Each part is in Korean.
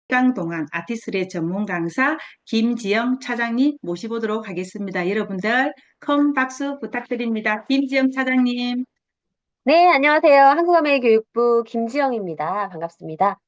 시간 동안 아티스트의 전문 강사 김지영 차장님 모시보도록 하겠습니다. 여러분들 큰 박수 부탁드립니다. 김지영 차장님. 네, 안녕하세요. 한국어매교육부 김지영입니다. 반갑습니다.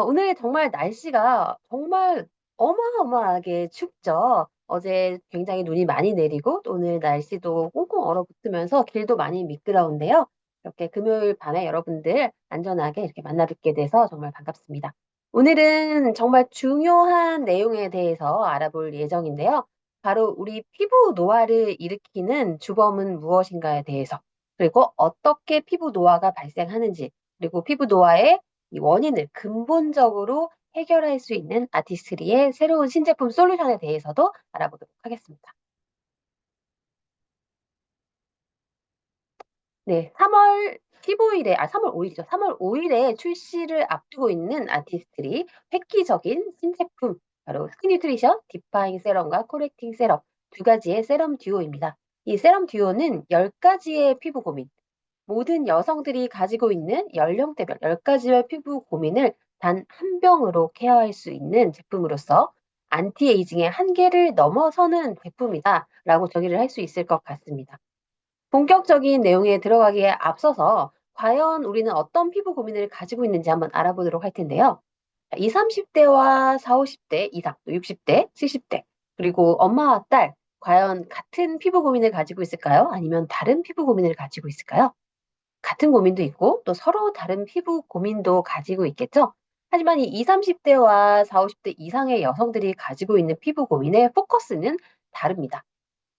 오늘 정말 날씨가 정말 어마어마하게 춥죠. 어제 굉장히 눈이 많이 내리고 또 오늘 날씨도 꽁꽁 얼어붙으면서 길도 많이 미끄러운데요. 이렇게 금요일 밤에 여러분들 안전하게 이렇게 만나 뵙게 돼서 정말 반갑습니다. 오늘은 정말 중요한 내용에 대해서 알아볼 예정인데요. 바로 우리 피부 노화를 일으키는 주범은 무엇인가에 대해서 그리고 어떻게 피부 노화가 발생하는지, 그리고 피부 노화의 이 원인을 근본적으로 해결할 수 있는 아티스트리의 새로운 신제품 솔루션에 대해서도 알아보도록 하겠습니다. 네, 3월 15일에, 3월 5일이죠. 3월 5일에 출시를 앞두고 있는 아티스트리 획기적인 신제품, 바로 스킨뉴트리션 디파잉 세럼과 코렉팅 세럼 두 가지의 세럼 듀오입니다. 이 세럼 듀오는 10가지의 피부 고민, 모든 여성들이 가지고 있는 연령대별 10가지의 피부 고민을 단 한 병으로 케어할 수 있는 제품으로서 안티에이징의 한계를 넘어서는 제품이다라고 정의를 할 수 있을 것 같습니다. 본격적인 내용에 들어가기에 앞서서 과연 우리는 어떤 피부 고민을 가지고 있는지 한번 알아보도록 할 텐데요. 20, 30대와 40, 50대 이상, 또 60대, 70대, 그리고 엄마와 딸, 과연 같은 피부 고민을 가지고 있을까요? 아니면 다른 피부 고민을 가지고 있을까요? 같은 고민도 있고 또 서로 다른 피부 고민도 가지고 있겠죠. 하지만 이 20, 30대와 40, 50대 이상의 여성들이 가지고 있는 피부 고민의 포커스는 다릅니다.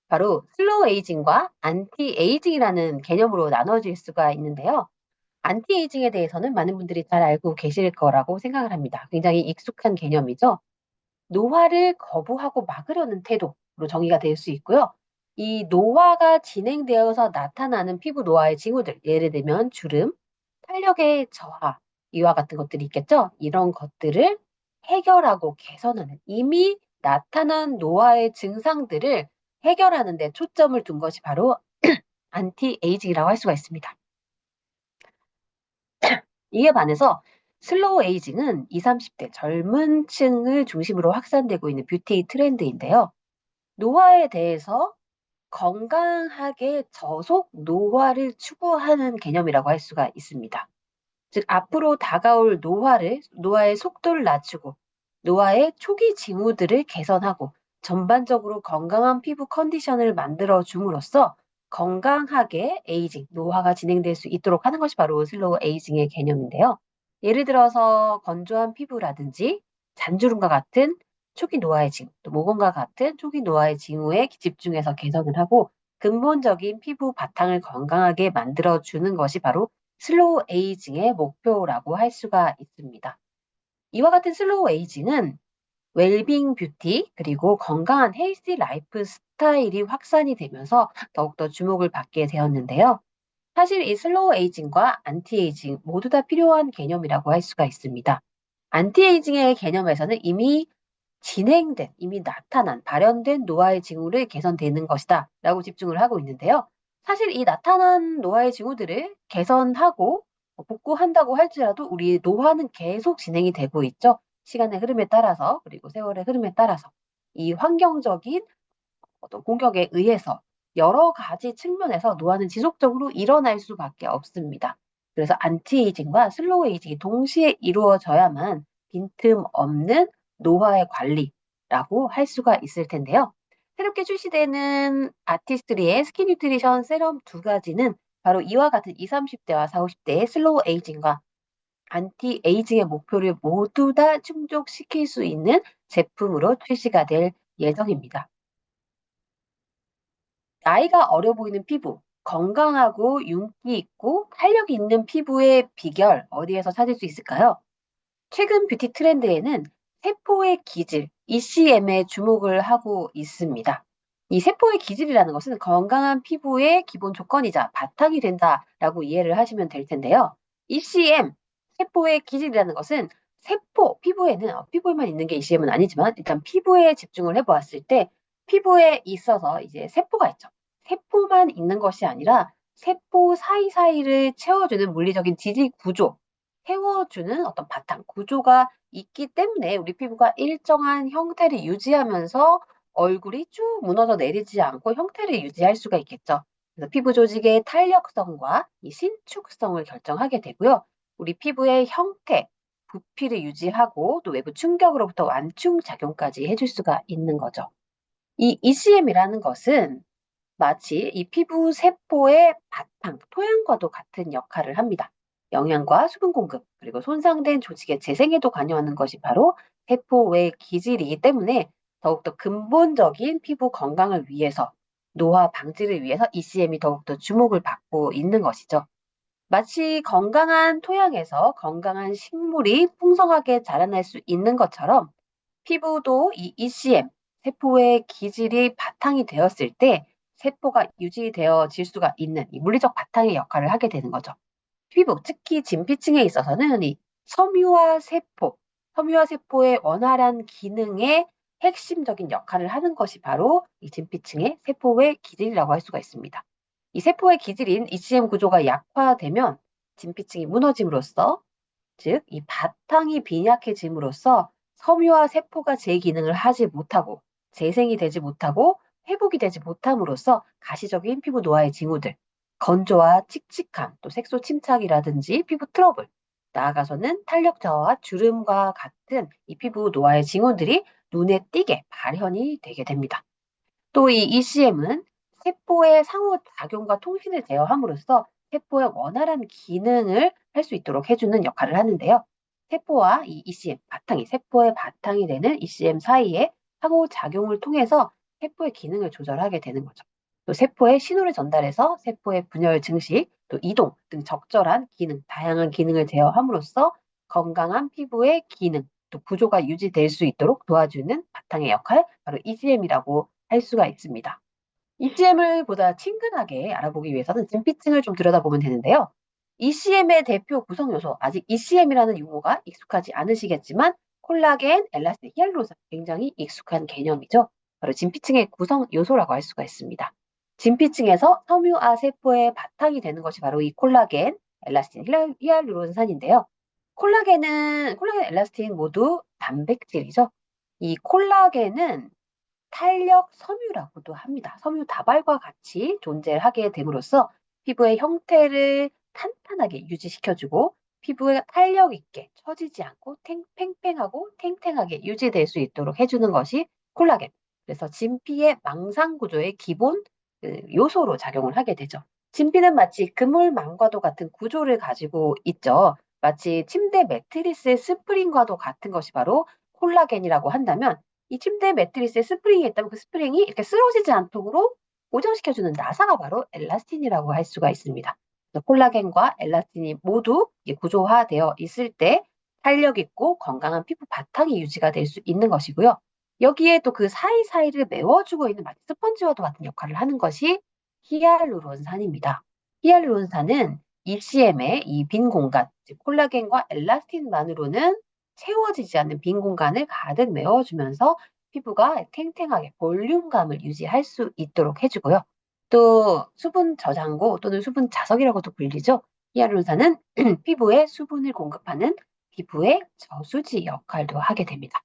바로 슬로우 에이징과 안티 에이징이라는 개념으로 나눠질 수가 있는데요. 안티 에이징에 대해서는 많은 분들이 잘 알고 계실 거라고 생각을 합니다. 굉장히 익숙한 개념이죠. 노화를 거부하고 막으려는 태도로 정의가 될 수 있고요. 이 노화가 진행되어서 나타나는 피부 노화의 징후들, 예를 들면 주름, 탄력의 저하, 이와 같은 것들이 있겠죠. 이런 것들을 해결하고 개선하는, 이미 나타난 노화의 증상들을 해결하는 데 초점을 둔 것이 바로 안티에이징이라고 할 수가 있습니다. 이에 반해서 슬로우 에이징은 20, 30대 젊은 층을 중심으로 확산되고 있는 뷰티 트렌드인데요. 노화에 대해서 건강하게 저속 노화를 추구하는 개념이라고 할 수가 있습니다. 즉, 앞으로 다가올 노화의 속도를 낮추고, 노화의 초기 징후들을 개선하고, 전반적으로 건강한 피부 컨디션을 만들어 줌으로써 건강하게 에이징, 노화가 진행될 수 있도록 하는 것이 바로 슬로우 에이징의 개념인데요. 예를 들어서 건조한 피부라든지 잔주름과 같은 초기 노화의 징후, 또 모공과 같은 초기 노화의 징후에 집중해서 개선을 하고 근본적인 피부 바탕을 건강하게 만들어주는 것이 바로 슬로우 에이징의 목표라고 할 수가 있습니다. 이와 같은 슬로우 에이징은 웰빙 뷰티 그리고 건강한 헬시 라이프 스타일이 확산이 되면서 더욱더 주목을 받게 되었는데요. 사실 이 슬로우 에이징과 안티에이징 모두 다 필요한 개념이라고 할 수가 있습니다. 안티에이징의 개념에서는 이미 나타난, 발현된 노화의 징후를 개선되는 것이다 라고 집중을 하고 있는데요. 사실 이 나타난 노화의 징후들을 개선하고 복구한다고 할지라도 우리 노화는 계속 진행이 되고 있죠. 시간의 흐름에 따라서, 그리고 세월의 흐름에 따라서 이 환경적인 어떤 공격에 의해서 여러 가지 측면에서 노화는 지속적으로 일어날 수밖에 없습니다. 그래서 안티에이징과 슬로우 에이징이 동시에 이루어져야만 빈틈없는 노화의 관리라고 할 수가 있을 텐데요. 새롭게 출시되는 아티스트리의 스킨 뉴트리션 세럼 두 가지는 바로 이와 같은 20, 30대와 40, 50대의 슬로우 에이징과 안티에이징의 목표를 모두 다 충족시킬 수 있는 제품으로 출시가 될 예정입니다. 나이가 어려 보이는 피부, 건강하고 윤기 있고 탄력이 있는 피부의 비결 어디에서 찾을 수 있을까요? 최근 뷰티 트렌드에는 세포의 기질, ECM에 주목을 하고 있습니다. 이 세포의 기질이라는 것은 건강한 피부의 기본 조건이자 바탕이 된다라고 이해를 하시면 될 텐데요. ECM, 세포의 기질이라는 것은 피부에만 있는 게 ECM은 아니지만 일단 피부에 집중을 해보았을 때 피부에 있어서 이제 세포가 있죠. 세포만 있는 것이 아니라 세포 사이사이를 채워주는 물리적인 지질 구조, 세워주는 어떤 바탕 구조가 있기 때문에 우리 피부가 일정한 형태를 유지하면서 얼굴이 쭉 무너져 내리지 않고 형태를 유지할 수가 있겠죠. 그래서 피부 조직의 탄력성과 이 신축성을 결정하게 되고요. 우리 피부의 형태, 부피를 유지하고 또 외부 충격으로부터 완충 작용까지 해줄 수가 있는 거죠. 이 ECM이라는 것은 마치 이 피부 세포의 바탕, 토양과도 같은 역할을 합니다. 영양과 수분 공급, 그리고 손상된 조직의 재생에도 관여하는 것이 바로 세포 외 기질이기 때문에 더욱더 근본적인 피부 건강을 위해서, 노화 방지를 위해서 ECM이 더욱더 주목을 받고 있는 것이죠. 마치 건강한 토양에서 건강한 식물이 풍성하게 자라날 수 있는 것처럼 피부도 이 ECM, 세포의 기질이 바탕이 되었을 때 세포가 유지되어질 수가 있는 이 물리적 바탕의 역할을 하게 되는 거죠. 피부, 특히 진피층에 있어서는 이 섬유화 세포의 원활한 기능에 핵심적인 역할을 하는 것이 바로 이 진피층의 세포의 기질이라고 할 수가 있습니다. 이 세포의 기질인 ECM 구조가 약화되면 진피층이 무너짐으로써, 즉 이 바탕이 빈약해짐으로써 섬유화 세포가 제 기능을 하지 못하고 재생이 되지 못하고 회복이 되지 못함으로써 가시적인 피부 노화의 징후들, 건조와 칙칙함, 또 색소 침착이라든지 피부 트러블, 나아가서는 탄력 저하와 주름과 같은 이 피부 노화의 징후들이 눈에 띄게 발현이 되게 됩니다. 또 이 ECM은 세포의 상호작용과 통신을 제어함으로써 세포의 원활한 기능을 할 수 있도록 해주는 역할을 하는데요. 세포와 이 ECM, 세포의 바탕이 되는 ECM 사이에 상호작용을 통해서 세포의 기능을 조절하게 되는 거죠. 또 세포에 신호를 전달해서 세포의 분열 증식, 또 이동 등 적절한 기능, 다양한 기능을 제어함으로써 건강한 피부의 기능, 또 구조가 유지될 수 있도록 도와주는 바탕의 역할, 바로 ECM이라고 할 수가 있습니다. ECM을 보다 친근하게 알아보기 위해서는 진피층을 좀 들여다보면 되는데요. ECM의 대표 구성 요소, 아직 ECM이라는 용어가 익숙하지 않으시겠지만 콜라겐, 엘라스틴, 히알루론산 굉장히 익숙한 개념이죠. 바로 진피층의 구성 요소라고 할 수가 있습니다. 진피층에서 섬유화 세포의 바탕이 되는 것이 바로 이 콜라겐, 엘라스틴, 히알루론산인데요. 콜라겐, 엘라스틴 모두 단백질이죠. 이 콜라겐은 탄력 섬유라고도 합니다. 섬유 다발과 같이 존재하게 됨으로써 피부의 형태를 탄탄하게 유지시켜주고 피부에 탄력 있게 처지지 않고 팽팽하고 탱탱하게 유지될 수 있도록 해주는 것이 콜라겐. 그래서 진피의 망상 구조의 기본 요소로 작용을 하게 되죠. 진피는 마치 그물망과도 같은 구조를 가지고 있죠. 마치 침대 매트리스의 스프링과도 같은 것이 바로 콜라겐이라고 한다면 이 침대 매트리스에 스프링이 있다면 그 스프링이 이렇게 쓰러지지 않도록 고정시켜주는 나사가 바로 엘라스틴이라고 할 수가 있습니다. 콜라겐과 엘라스틴이 모두 구조화되어 있을 때 탄력 있고 건강한 피부 바탕이 유지가 될 수 있는 것이고요. 여기에 또 그 사이사이를 메워주고 있는 마치 스펀지와도 같은 역할을 하는 것이 히알루론산입니다. 히알루론산은 ECM의 이 빈 공간, 즉 콜라겐과 엘라스틴만으로는 채워지지 않는 빈 공간을 가득 메워주면서 피부가 탱탱하게 볼륨감을 유지할 수 있도록 해주고요. 또 수분 저장고 또는 수분 자석이라고도 불리죠. 히알루론산은 피부에 수분을 공급하는 피부의 저수지 역할도 하게 됩니다.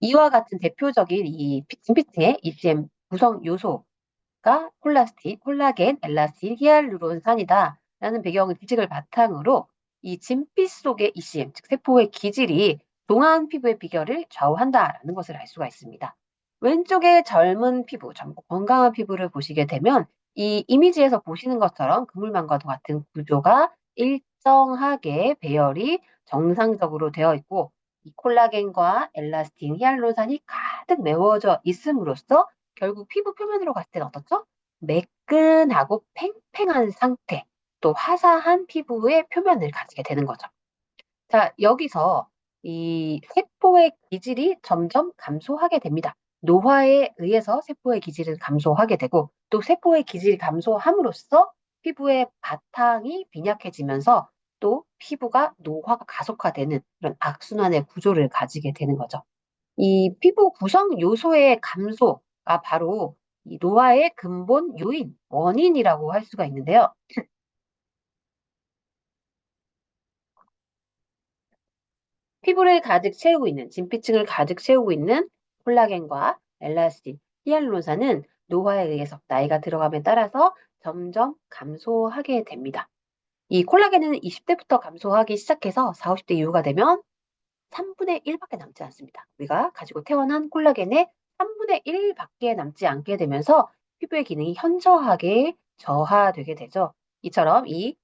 이와 같은 대표적인 이 진피층의 ECM 구성 요소가 콜라겐, 엘라스틴, 히알루론산이다라는 배경 지식을 바탕으로 이 진피 속의 ECM, 즉 세포의 기질이 동안 피부의 비결을 좌우한다라는 것을 알 수가 있습니다. 왼쪽의 젊은 피부, 젊고 건강한 피부를 보시게 되면 이 이미지에서 보시는 것처럼 그물망과도 같은 구조가 일정하게 배열이 정상적으로 되어 있고 이 콜라겐과 엘라스틴, 히알루론산이 가득 메워져 있음으로써 결국 피부 표면으로 갔을 때는 어떻죠? 매끈하고 팽팽한 상태, 또 화사한 피부의 표면을 가지게 되는 거죠. 자, 여기서 이 세포의 기질이 점점 감소하게 됩니다. 노화에 의해서 세포의 기질은 감소하게 되고 또 세포의 기질이 감소함으로써 피부의 바탕이 빈약해지면서 또 피부가 노화가 가속화되는 그런 악순환의 구조를 가지게 되는 거죠. 이 피부 구성 요소의 감소가 바로 이 노화의 근본 요인, 원인이라고 할 수가 있는데요. 피부를 가득 채우고 있는, 진피층을 가득 채우고 있는 콜라겐과 엘라스틴, 히알루론산은 노화에 의해서 나이가 들어감에 따라서 점점 감소하게 됩니다. 이 콜라겐은 20대부터 감소하기 시작해서 40, 50대 이후가 되면 3분의 1밖에 남지 않습니다. 우리가 가지고 태어난 콜라겐의 3분의 1밖에 남지 않게 되면서 피부의 기능이 현저하게 저하되게 되죠. 이처럼 이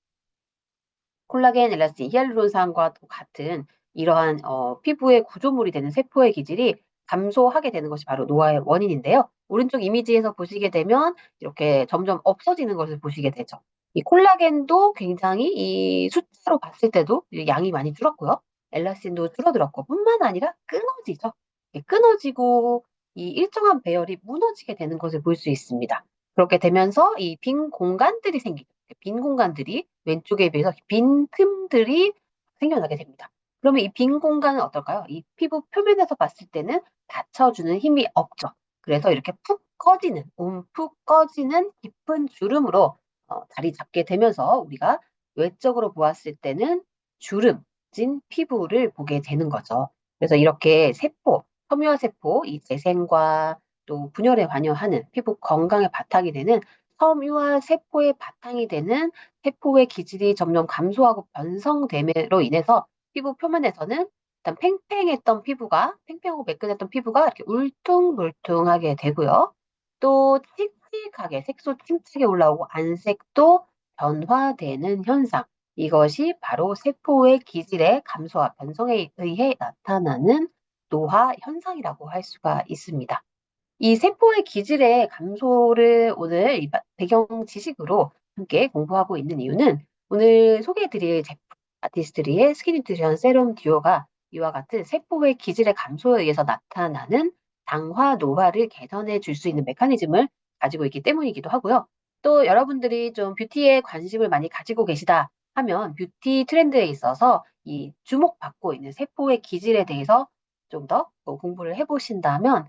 콜라겐, 엘라스틴, 히알루론산과 같은 이러한 피부의 구조물이 되는 세포의 기질이 감소하게 되는 것이 바로 노화의 원인인데요. 오른쪽 이미지에서 보시게 되면 이렇게 점점 없어지는 것을 보시게 되죠. 이 콜라겐도 굉장히 이 숫자로 봤을 때도 양이 많이 줄었고요. 엘라스틴도 줄어들었고 뿐만 아니라 끊어지죠. 끊어지고 이 일정한 배열이 무너지게 되는 것을 볼 수 있습니다. 그렇게 되면서 이 빈 공간들이 생기죠. 빈 공간들이 왼쪽에 비해서 빈 틈들이 생겨나게 됩니다. 그러면 이 빈 공간은 어떨까요? 이 피부 표면에서 봤을 때는 받쳐주는 힘이 없죠. 그래서 이렇게 푹 꺼지는, 움푹 꺼지는 깊은 주름으로 자리 잡게 되면서 우리가 외적으로 보았을 때는 주름진 피부를 보게 되는 거죠. 그래서 이렇게 세포, 섬유화세포, 이 재생과 또 분열에 관여하는 피부 건강의 바탕이 되는 섬유화 세포의 바탕이 되는 세포의 기질이 점점 감소하고 변성됨으로 인해서 피부 표면에서는 일단 팽팽했던 피부가, 팽팽하고 매끈했던 피부가 이렇게 울퉁불퉁하게 되고요. 또 칙칙하게 색소 침착이 올라오고 안색도 변화되는 현상. 이것이 바로 세포의 기질의 감소와 변성에 의해 나타나는 노화 현상이라고 할 수가 있습니다. 이 세포의 기질의 감소를 오늘 이 배경 지식으로 함께 공부하고 있는 이유는 오늘 소개해드릴 제품 아티스트리의 스킨 뉴트리션 세럼 듀오가 이와 같은 세포의 기질의 감소에 의해서 나타나는 당화 노화를 개선해 줄 수 있는 메커니즘을 가지고 있기 때문이기도 하고요. 또 여러분들이 좀 뷰티에 관심을 많이 가지고 계시다 하면 뷰티 트렌드에 있어서 이 주목받고 있는 세포의 기질에 대해서 좀 더 공부를 해보신다면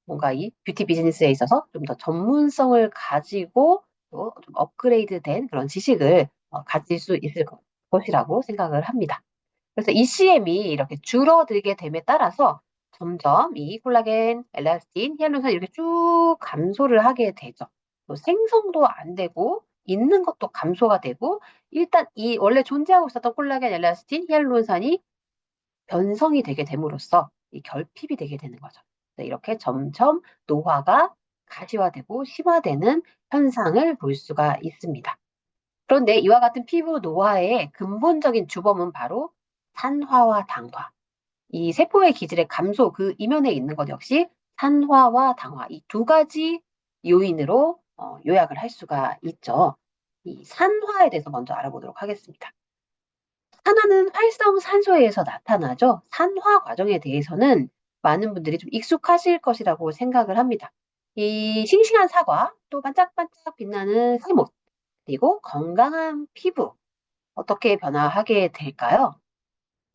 뭔가 이 뷰티 비즈니스에 있어서 좀 더 전문성을 가지고 또 좀 업그레이드된 그런 지식을 가질 수 있을 것이라고 생각을 합니다. 그래서 ECM이 이렇게 줄어들게 됨에 따라서 점점 이 콜라겐, 엘라스틴, 히알루론산 이렇게 쭉 감소를 하게 되죠. 또 생성도 안 되고 있는 것도 감소가 되고 일단 이 원래 존재하고 있었던 콜라겐, 엘라스틴, 히알루론산이 변성이 되게 됨으로써 이 결핍이 되게 되는 거죠. 이렇게 점점 노화가 가시화되고 심화되는 현상을 볼 수가 있습니다. 그런데 이와 같은 피부 노화의 근본적인 주범은 바로 산화와 당화. 이 세포의 기질의 감소 그 이면에 있는 것 역시 산화와 당화 이 두 가지 요인으로 요약을 할 수가 있죠. 이 산화에 대해서 먼저 알아보도록 하겠습니다. 산화는 활성산소에 의해서 나타나죠. 산화 과정에 대해서는 많은 분들이 좀 익숙하실 것이라고 생각을 합니다. 이 싱싱한 사과, 또 반짝반짝 빛나는 새못, 그리고 건강한 피부, 어떻게 변화하게 될까요?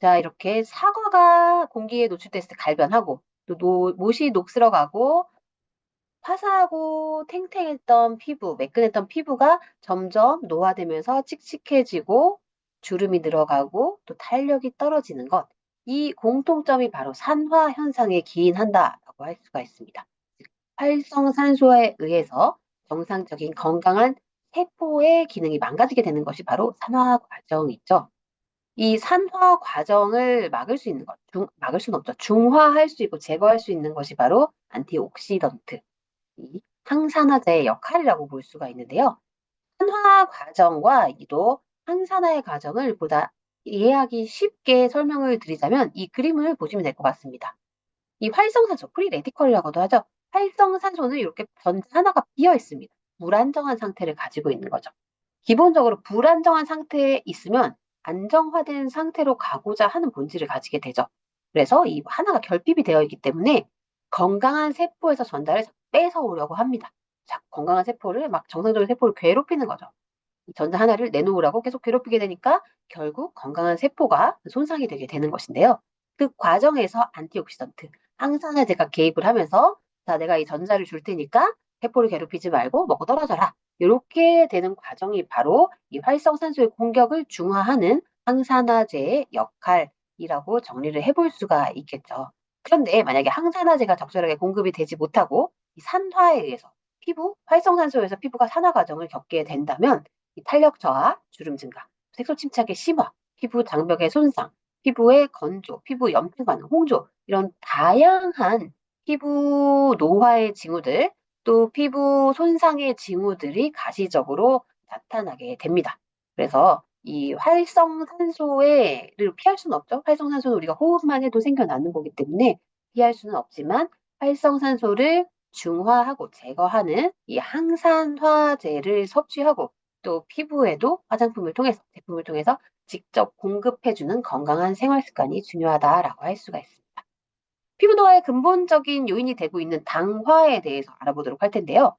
자, 이렇게 사과가 공기에 노출됐을 때 갈변하고, 또 못이 녹슬어가고, 화사하고 탱탱했던 피부, 매끈했던 피부가 점점 노화되면서 칙칙해지고 주름이 들어가고 또 탄력이 떨어지는 것. 이 공통점이 바로 산화 현상에 기인한다라고 할 수가 있습니다. 활성산소에 의해서 정상적인 건강한 세포의 기능이 망가지게 되는 것이 바로 산화 과정이죠. 이 산화 과정을 막을 수 있는 것, 막을 수는 없죠. 중화할 수 있고 제거할 수 있는 것이 바로 안티옥시던트. 이 항산화제의 역할이라고 볼 수가 있는데요. 산화 과정과 이도 항산화의 과정을 보다 이해하기 쉽게 설명을 드리자면 이 그림을 보시면 될 것 같습니다. 이 활성산소, 프리 레디컬이라고도 하죠. 활성산소는 이렇게 전자 하나가 비어 있습니다. 불안정한 상태를 가지고 있는 거죠. 기본적으로 불안정한 상태에 있으면 안정화된 상태로 가고자 하는 본질을 가지게 되죠. 그래서 이 하나가 결핍이 되어 있기 때문에 건강한 세포에서 전자를 뺏어오려고 합니다. 자, 건강한 세포를 막 정상적인 세포를 괴롭히는 거죠. 이 전자 하나를 내놓으라고 계속 괴롭히게 되니까 결국 건강한 세포가 손상이 되게 되는 것인데요. 그 과정에서 안티옥시던트, 항산화제가 개입을 하면서 자, 내가 이 전자를 줄 테니까 세포를 괴롭히지 말고 먹고 떨어져라. 이렇게 되는 과정이 바로 이 활성산소의 공격을 중화하는 항산화제의 역할이라고 항산화제이라고 정리를 해볼 수가 있겠죠. 그런데 만약에 항산화제가 적절하게 공급이 되지 못하고 이 산화에 의해서 활성산소에서 피부가 산화 과정을 겪게 된다면 이 탄력 저하, 주름 증가, 색소 침착의 심화, 피부 장벽의 손상, 피부의 건조, 피부 염증 반응, 홍조 이런 다양한 피부 노화의 징후들 또 피부 손상의 징후들이 가시적으로 나타나게 됩니다. 그래서 이 활성산소를 피할 수는 없죠. 활성산소는 우리가 호흡만 해도 생겨나는 거기 때문에 피할 수는 없지만 활성산소를 중화하고 제거하는 이 항산화제를 섭취하고 또 피부에도 화장품을 통해서 제품을 통해서 직접 공급해주는 건강한 생활 습관이 중요하다라고 할 수가 있습니다. 피부 노화의 근본적인 요인이 되고 있는 당화에 대해서 알아보도록 할 텐데요.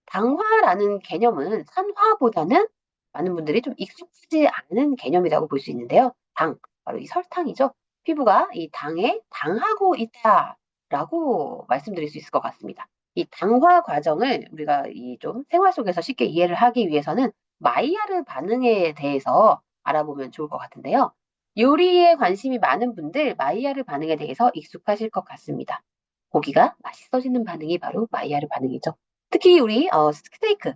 당화라는 개념은 산화보다는 많은 분들이 좀 익숙하지 않은 개념이라고 볼 수 있는데요. 바로 이 설탕이죠. 피부가 이 당에 당하고 있다라고 말씀드릴 수 있을 것 같습니다. 이 당화 과정을 우리가 이 좀 생활 속에서 쉽게 이해를 하기 위해서는 마이야르 반응에 대해서 알아보면 좋을 것 같은데요. 요리에 관심이 많은 분들 마이야르 반응에 대해서 익숙하실 것 같습니다. 고기가 맛있어지는 반응이 바로 마이야르 반응이죠. 특히 우리 스테이크,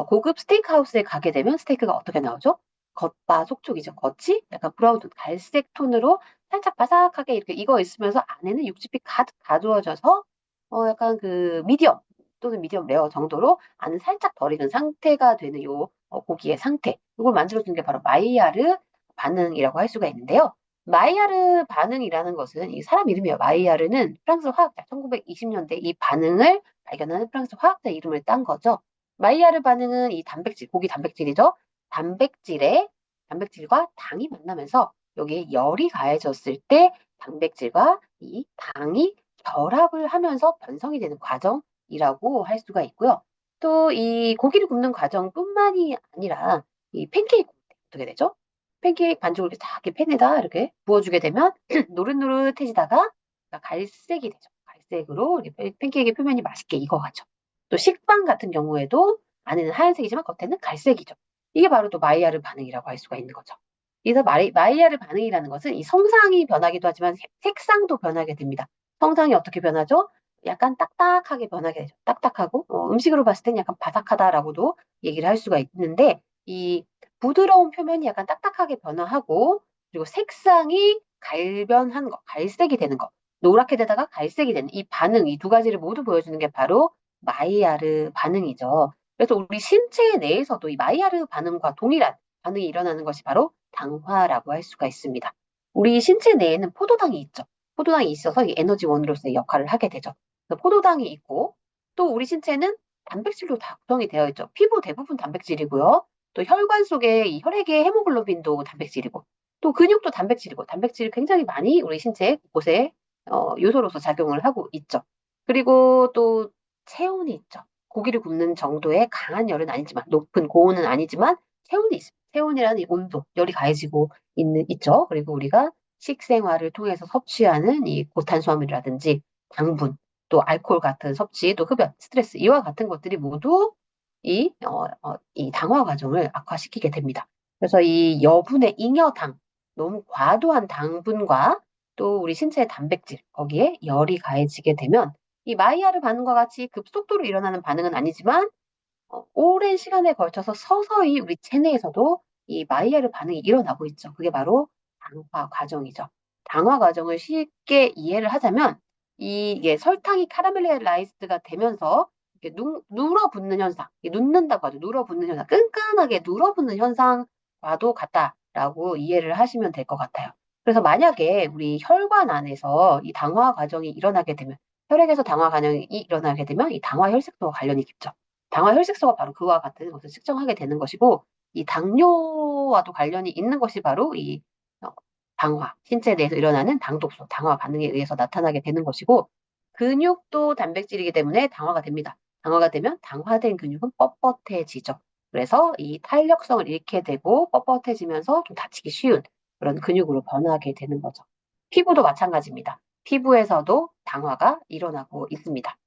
고급 스테이크 하우스에 가게 되면 스테이크가 어떻게 나오죠? 겉바속촉이죠. 겉이 약간 브라운 톤, 갈색 톤으로 살짝 바삭하게 이렇게 익어 있으면서 안에는 육즙이 가득 가두어져서 약간 그 미디엄 또는 미디엄 레어 정도로 안은 살짝 덜 익은 상태가 되는 요 고기의 상태. 이걸 만들어주는 게 바로 마이야르 반응이라고 할 수가 있는데요. 마이야르 반응이라는 것은 이 사람 이름이에요. 마이야르는 프랑스 화학자, 1920년대 이 반응을 발견하는 프랑스 화학자 이름을 딴 거죠. 마이야르 반응은 이 단백질, 고기 단백질이죠. 단백질과 당이 만나면서 여기에 열이 가해졌을 때 단백질과 이 당이 결합을 하면서 변성이 되는 과정이라고 할 수가 있고요. 또 이 고기를 굽는 과정뿐만이 아니라 이 팬케이크 어떻게 되죠? 팬케이크 반죽을 이렇게 딱 이렇게 팬에다 이렇게 부어주게 되면 노릇노릇해지다가 갈색이 되죠. 갈색으로 팬케이크 표면이 맛있게 익어가죠. 또 식빵 같은 경우에도 안에는 하얀색이지만 겉에는 갈색이죠. 이게 바로 또 마이야르 반응이라고 할 수가 있는 거죠. 그래서 마이야르 반응이라는 것은 이 성상이 변하기도 하지만 색상도 변하게 됩니다. 성상이 어떻게 변하죠? 약간 딱딱하게 변하게 되죠. 딱딱하고 음식으로 봤을 때는 약간 바삭하다라고도 얘기를 할 수가 있는데 이 부드러운 표면이 약간 딱딱하게 변화하고 그리고 색상이 갈변한 거, 갈색이 되는 거, 노랗게 되다가 갈색이 되는 이 반응, 이 두 가지를 모두 보여주는 게 바로 마이야르 반응이죠. 그래서 우리 신체 내에서도 이 마이야르 반응과 동일한 반응이 일어나는 것이 바로 당화라고 할 수가 있습니다. 우리 신체 내에는 포도당이 있죠. 포도당이 있어서 이 에너지원으로서의 역할을 하게 되죠. 그래서 포도당이 있고 또 우리 신체는 단백질로 다 구성이 되어 있죠. 피부 대부분 단백질이고요. 또 혈관 속에 이 혈액의 헤모글로빈도 단백질이고 또 근육도 단백질이고 단백질이 굉장히 많이 우리 신체 곳곳에 요소로서 작용을 하고 있죠. 그리고 또 체온이 있죠. 고기를 굽는 정도의 강한 열은 아니지만 높은 고온은 아니지만 체온이 있습니다. 체온이라는 이 온도, 열이 가해지고 있죠. 그리고 우리가 식생활을 통해서 섭취하는 이 고탄수화물이라든지 당분, 또 알코올 같은 섭취, 또 흡연, 스트레스 이와 같은 것들이 모두 이 당화 과정을 악화시키게 됩니다. 그래서 이 여분의 잉여당, 너무 과도한 당분과 또 우리 신체의 단백질, 거기에 열이 가해지게 되면 이 마이야르 반응과 같이 급속도로 일어나는 반응은 아니지만 오랜 시간에 걸쳐서 서서히 우리 체내에서도 이 마이야르 반응이 일어나고 있죠. 그게 바로 당화 과정이죠. 당화 과정을 쉽게 이해를 하자면 이게 설탕이 카라멜라이즈가 되면서 이렇게 눌어붙는 현상, 눕는다고 하죠. 눌어붙는 현상, 끈끈하게 눌어붙는 현상과도 같다라고 이해를 하시면 될 것 같아요. 그래서 만약에 우리 혈관 안에서 이 당화 과정이 일어나게 되면 혈액에서 당화 과정이 일어나게 되면 이 당화 혈색소와 관련이 깊죠. 당화 혈색소가 바로 그와 같은 것을 측정하게 되는 것이고 이 당뇨와도 관련이 있는 것이 바로 이 어, 당화, 신체 내에서 일어나는 당독소, 당화 반응에 의해서 나타나게 되는 것이고 근육도 단백질이기 때문에 당화가 됩니다. 당화가 되면 당화된 근육은 뻣뻣해지죠. 그래서 이 탄력성을 잃게 되고 뻣뻣해지면서 좀 다치기 쉬운 그런 근육으로 변하게 되는 거죠. 피부도 마찬가지입니다. 피부에서도 당화가 일어나고 있습니다.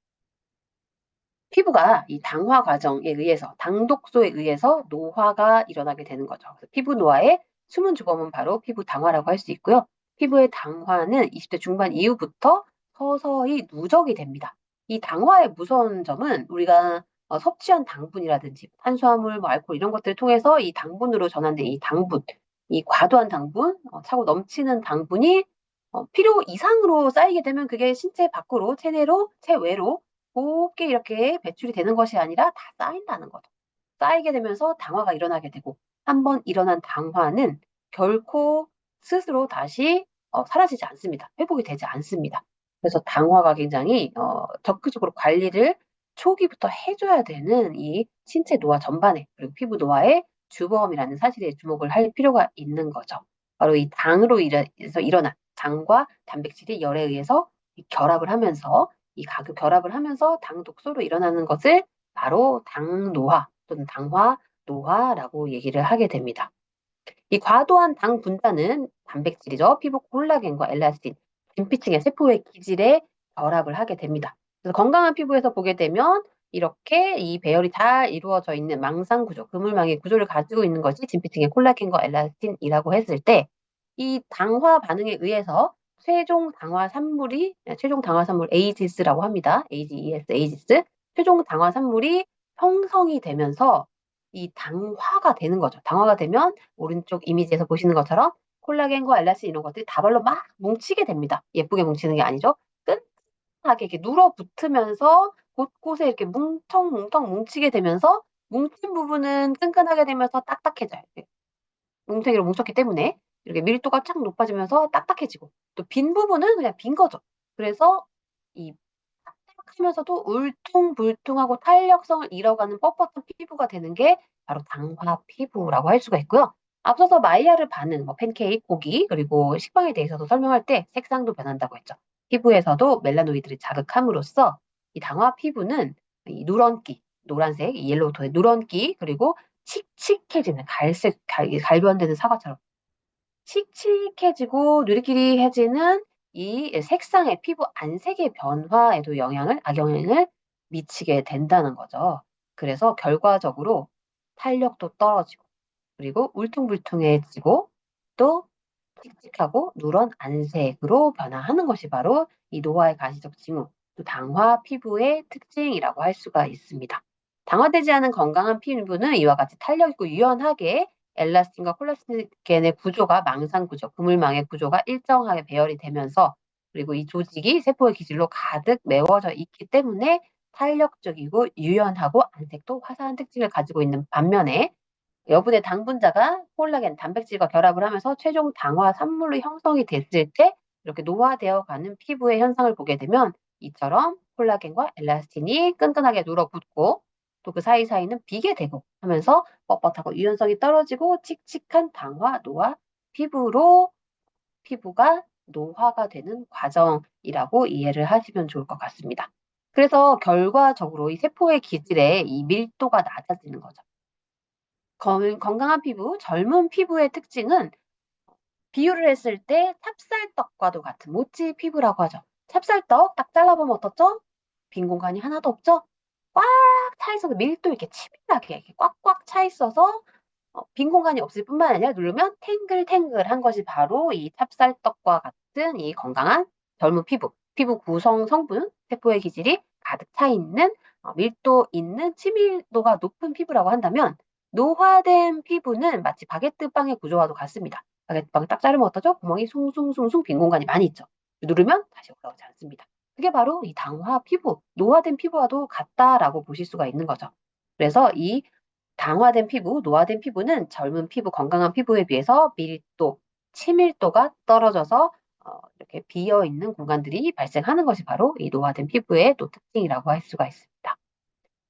피부가 이 당화 과정에 의해서 당독소에 의해서 노화가 일어나게 되는 거죠. 그래서 피부 노화의 숨은 주범은 바로 피부 당화라고 할 수 있고요. 피부의 당화는 20대 중반 이후부터 서서히 누적이 됩니다. 이 당화의 무서운 점은 우리가 섭취한 당분이라든지 탄수화물, 뭐 알코올 이런 것들을 통해서 이 당분으로 전환된 이 당분, 이 과도한 당분, 차고 넘치는 당분이 필요 이상으로 쌓이게 되면 그게 신체 밖으로, 체내로, 체외로 곱게 이렇게 배출이 되는 것이 아니라 다 쌓인다는 거죠. 쌓이게 되면서 당화가 일어나게 되고 한번 일어난 당화는 결코 스스로 다시 사라지지 않습니다. 회복이 되지 않습니다. 그래서 당화가 굉장히 적극적으로 관리를 초기부터 해줘야 되는 이 신체 노화 전반에 그리고 피부 노화의 주범이라는 사실에 주목을 할 필요가 있는 거죠. 바로 이 당으로 인해서 일어난 당과 단백질이 열에 의해서 결합을 하면서 이 가교 결합을 하면서 당 독소로 일어나는 것을 바로 당노화 또는 당화 노화라고 얘기를 하게 됩니다. 이 과도한 당 분자는 단백질이죠. 피부 콜라겐과 엘라스틴, 진피층의 세포의 기질에 결합을 하게 됩니다. 그래서 건강한 피부에서 보게 되면 이렇게 이 배열이 잘 이루어져 있는 망상 구조, 그물망의 구조를 가지고 있는 것이 진피층의 콜라겐과 엘라스틴이라고 했을 때 이 당화 반응에 의해서 최종 당화 산물 에이지스라고 합니다. AGES, 에이지스. 최종 당화 산물이 형성이 되면서 이 당화가 되는 거죠. 당화가 되면 오른쪽 이미지에서 보시는 것처럼 콜라겐과 엘라스틴 이런 것들이 다발로 막 뭉치게 됩니다. 예쁘게 뭉치는 게 아니죠. 끈하게 이렇게 눌어붙으면서 곳곳에 이렇게 뭉텅뭉텅 뭉치게 되면서 뭉친 부분은 끈끈하게 되면서 딱딱해져요. 뭉탱이로 뭉쳤기 때문에 이렇게 밀도가 착 높아지면서 딱딱해지고 또 빈 부분은 그냥 빈 거죠. 그래서 이 딱딱하면서도 울퉁불퉁하고 탄력성을 잃어가는 뻣뻣한 피부가 되는 게 바로 당화 피부라고 할 수가 있고요. 앞서서 마이야르 반응, 뭐 팬케이크, 고기, 그리고 식빵에 대해서도 설명할 때 색상도 변한다고 했죠. 피부에서도 멜라노이드를 자극함으로써 이 당화 피부는 이 누런기, 노란색, 이 옐로우 톤의 누런기, 그리고 칙칙해지는 갈변되는 사과처럼 칙칙해지고 누리끼리해지는 이 색상의 피부 안색의 변화에도 악영향을 미치게 된다는 거죠. 그래서 결과적으로 탄력도 떨어지고 그리고 울퉁불퉁해지고 또 칙칙하고 누런 안색으로 변화하는 것이 바로 이 노화의 가시적 징후, 또 당화 피부의 특징이라고 할 수가 있습니다. 당화되지 않은 건강한 피부는 이와 같이 탄력 있고 유연하게 엘라스틴과 콜라겐의 구조가 망상 구조, 그물망의 구조가 일정하게 배열이 되면서 그리고 이 조직이 세포의 기질로 가득 메워져 있기 때문에 탄력적이고 유연하고 안색도 화사한 특징을 가지고 있는 반면에 여분의 당분자가 콜라겐, 단백질과 결합을 하면서 최종 당화 산물로 형성이 됐을 때 이렇게 노화되어 가는 피부의 현상을 보게 되면 이처럼 콜라겐과 엘라스틴이 끈끈하게 눌어붙고 또 그 사이사이는 비게 되고 하면서 뻣뻣하고 유연성이 떨어지고 칙칙한 당화, 노화 피부로 피부가 노화가 되는 과정이라고 이해를 하시면 좋을 것 같습니다. 그래서 결과적으로 이 세포의 기질에 이 밀도가 낮아지는 거죠. 건강한 피부, 젊은 피부의 특징은 비유를 했을 때 찹쌀떡과도 같은 모찌 피부라고 하죠. 찹쌀떡 딱 잘라보면 어떻죠? 빈 공간이 하나도 없죠? 꽉 차 있어서 밀도 이렇게 치밀하게 이렇게 꽉꽉 차 있어서 빈 공간이 없을 뿐만 아니라 누르면 탱글탱글한 것이 바로 이 찹쌀떡과 같은 이 건강한 젊은 피부, 피부 구성 성분, 세포의 기질이 가득 차 있는 밀도 있는 치밀도가 높은 피부라고 한다면 노화된 피부는 마치 바게트 빵의 구조와도 같습니다. 바게트 빵 딱 자르면 어떠죠? 구멍이 숭숭숭숭 빈 공간이 많이 있죠. 누르면 다시 올라오지 않습니다. 그게 바로 이 당화 피부, 노화된 피부와도 같다라고 보실 수가 있는 거죠. 그래서 이 당화된 피부, 노화된 피부는 젊은 피부, 건강한 피부에 비해서 밀도, 치밀도가 떨어져서 이렇게 비어 있는 공간들이 발생하는 것이 바로 이 노화된 피부의 또 특징이라고 할 수가 있습니다.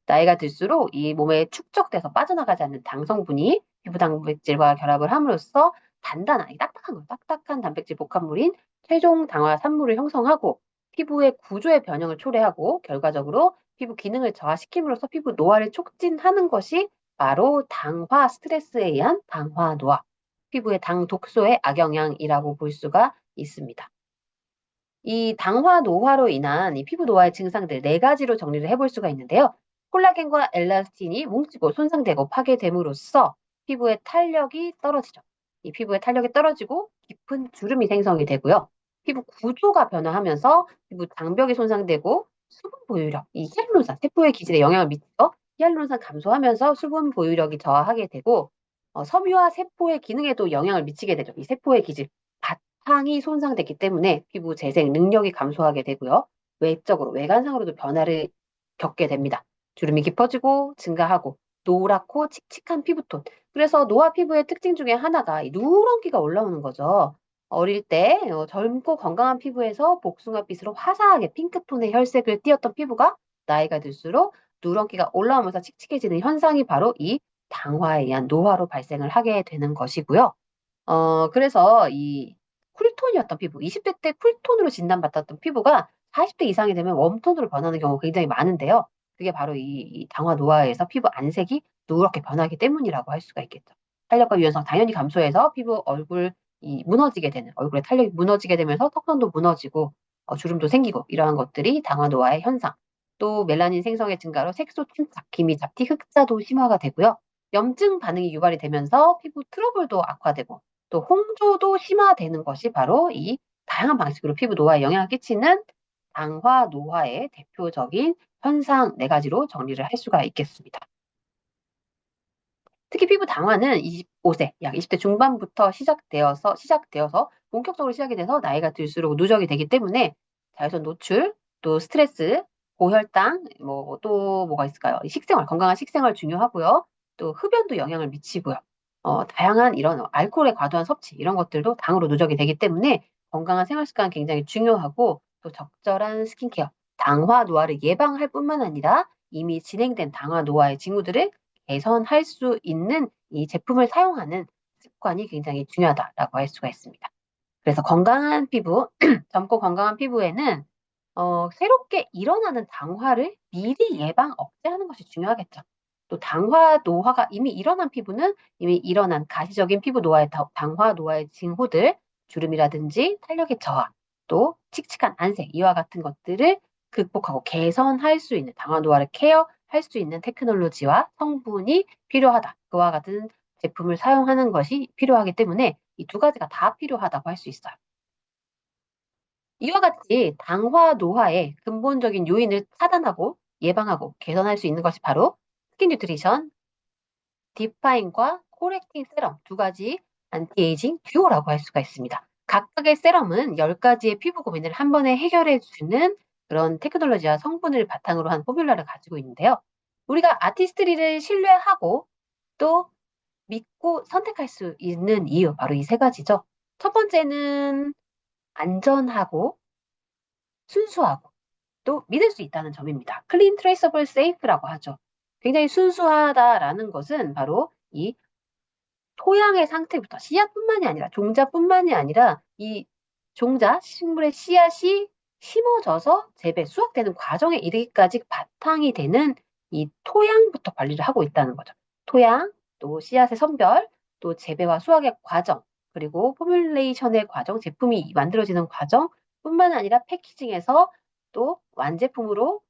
나이가 들수록 이 몸에 축적돼서 빠져나가지 않는 당 성분이 피부 단백질과 결합을 함으로써 단단한, 딱딱한 단백질 복합물인 최종 당화 산물을 형성하고 피부의 구조의 변형을 초래하고 결과적으로 피부 기능을 저하시킴으로써 피부 노화를 촉진하는 것이 바로 당화 스트레스에 의한 당화 노화, 피부의 당 독소의 악영향이라고 볼 수가 있습니다. 이 당화 노화로 인한 이 피부 노화의 증상들 네 가지로 정리를 해볼 수가 있는데요. 콜라겐과 엘라스틴이 뭉치고 손상되고 파괴됨으로써 피부의 탄력이 떨어지죠. 이 피부의 탄력이 떨어지고 깊은 주름이 생성이 되고요. 피부 구조가 변화하면서 피부 장벽이 손상되고 수분 보유력, 이 히알루론산, 세포의 기질에 영향을 미쳐 히알루론산 감소하면서 수분 보유력이 저하하게 되고 섬유와 세포의 기능에도 영향을 미치게 되죠. 이 세포의 기질, 바탕이 손상됐기 때문에 피부 재생 능력이 감소하게 되고요. 외적으로, 외관상으로도 변화를 겪게 됩니다. 주름이 깊어지고 증가하고 노랗고 칙칙한 피부톤. 그래서 노화 피부의 특징 중에 하나가 이 누런기가 올라오는 거죠. 어릴 때 젊고 건강한 피부에서 복숭아빛으로 화사하게 핑크톤의 혈색을 띠었던 피부가 나이가 들수록 누런기가 올라오면서 칙칙해지는 현상이 바로 이 당화에 의한 노화로 발생을 하게 되는 것이고요. 그래서 이 쿨톤이었던 피부, 20대 때 쿨톤으로 진단받았던 피부가 40대 이상이 되면 웜톤으로 변하는 경우가 굉장히 많은데요. 그게 바로 이 당화 노화에서 피부 안색이 누렇게 변하기 때문이라고 할 수가 있겠죠. 탄력과 유연성 당연히 감소해서 피부 얼굴이 무너지게 되는, 얼굴의 탄력이 무너지게 되면서 턱선도 무너지고 주름도 생기고 이러한 것들이 당화 노화의 현상. 또 멜라닌 생성의 증가로 색소 침착, 기미 잡티, 흑자도 심화가 되고요. 염증 반응이 유발이 되면서 피부 트러블도 악화되고 또 홍조도 심화되는 것이 바로 이 다양한 방식으로 피부 노화에 영향을 끼치는 당화 노화의 대표적인 현상 네 가지로 정리를 할 수가 있겠습니다. 특히 피부 당화는 25세, 약 20대 중반부터 시작되어서 본격적으로 시작이 돼서 나이가 들수록 누적이 되기 때문에 자외선 노출, 또 스트레스, 고혈당, 또 뭐가 있을까요? 식생활, 건강한 식생활 중요하고요. 또 흡연도 영향을 미치고요. 다양한 이런 알코올의 과도한 섭취, 이런 것들도 당으로 누적이 되기 때문에 건강한 생활 습관 굉장히 중요하고 또 적절한 스킨케어, 당화 노화를 예방할 뿐만 아니라 이미 진행된 당화 노화의 징후들을 개선할 수 있는 이 제품을 사용하는 습관이 굉장히 중요하다라고 할 수가 있습니다. 그래서 건강한 피부, 젊고 건강한 피부에는 새롭게 일어나는 당화를 미리 예방, 억제하는 것이 중요하겠죠. 또 당화 노화가 이미 일어난 피부는 이미 일어난 가시적인 피부 노화의 당화 노화의 징후들, 주름이라든지 탄력의 저하, 또 칙칙한 안색, 이와 같은 것들을 극복하고 개선할 수 있는 당화 노화를 케어할 수 있는 테크놀로지와 성분이 필요하다. 그와 같은 제품을 사용하는 것이 필요하기 때문에 이 두 가지가 다 필요하다고 할 수 있어요. 이와 같이 당화 노화의 근본적인 요인을 차단하고 예방하고 개선할 수 있는 것이 바로 스킨 뉴트리션, 디파인과 코렉팅 세럼 두 가지 안티에이징 듀오라고 할 수가 있습니다. 각각의 세럼은 10가지의 피부 고민을 한 번에 해결해 주는 그런 테크놀로지와 성분을 바탕으로 한 포뮬러를 가지고 있는데요. 우리가 아티스트리를 신뢰하고 또 믿고 선택할 수 있는 이유, 바로 이 세 가지죠. 첫 번째는 안전하고 순수하고 또 믿을 수 있다는 점입니다. 클린 트레이서블 세이프라고 하죠. 굉장히 순수하다라는 것은 바로 이 토양의 상태부터 씨앗뿐만이 아니라 종자뿐만이 아니라 이 종자 식물의 씨앗이 심어져서 재배 수확되는 과정에 이르기까지 바탕이 되는 이 토양부터 관리를 하고 있다는 거죠. 토양, 또 씨앗의 선별, 또 재배와 수확의 과정, 그리고 포뮬레이션의 과정, 제품이 만들어지는 과정뿐만 아니라 패키징에서 또 완제품으로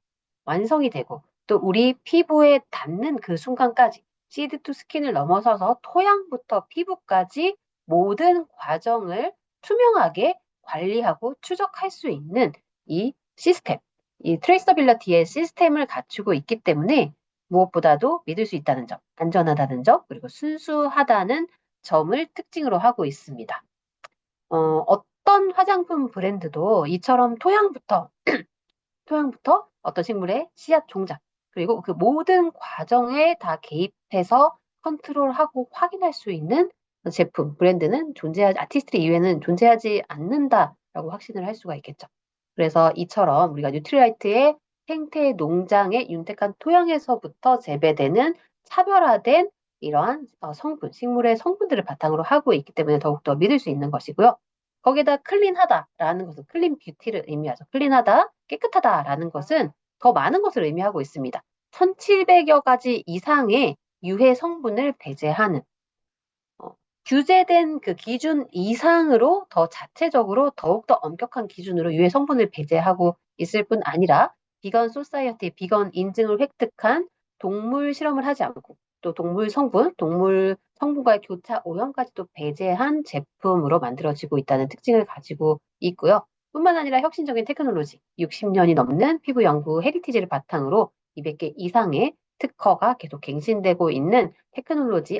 완성이 되고 또 우리 피부에 닿는 그 순간까지 시드 투 스킨을 넘어서서 토양부터 피부까지 모든 과정을 투명하게 관리하고 추적할 수 있는 이 시스템, 이 트레이서빌리티의 시스템을 갖추고 있기 때문에 무엇보다도 믿을 수 있다는 점, 안전하다는 점, 그리고 순수하다는 점을 특징으로 하고 있습니다. 어떤 화장품 브랜드도 이처럼 토양부터 어떤 식물의 씨앗 종자, 그리고 그 모든 과정에 다 개입해서 컨트롤하고 확인할 수 있는 제품, 브랜드는 아티스트리 이외에는 존재하지 않는다라고 확신을 할 수가 있겠죠. 그래서 이처럼 우리가 뉴트리라이트의 생태 농장의 윤택한 토양에서부터 재배되는 차별화된 이러한 성분, 식물의 성분들을 바탕으로 하고 있기 때문에 더욱더 믿을 수 있는 것이고요. 거기에다 클린하다라는 것은 클린 뷰티를 의미하죠. 클린하다, 깨끗하다라는 것은 더 많은 것을 의미하고 있습니다. 1700여 가지 이상의 유해 성분을 배제하는 규제된 그 기준 이상으로 더 자체적으로 더욱더 엄격한 기준으로 유해 성분을 배제하고 있을 뿐 아니라 비건 소사이어티 비건 인증을 획득한 동물 실험을 하지 않고 또 동물 성분과의 교차 오염까지도 배제한 제품으로 만들어지고 있다는 특징을 가지고 있고요. 뿐만 아니라 혁신적인 테크놀로지, 60년이 넘는 피부 연구 헤리티지를 바탕으로 200개 이상의 특허가 계속 갱신되고 있는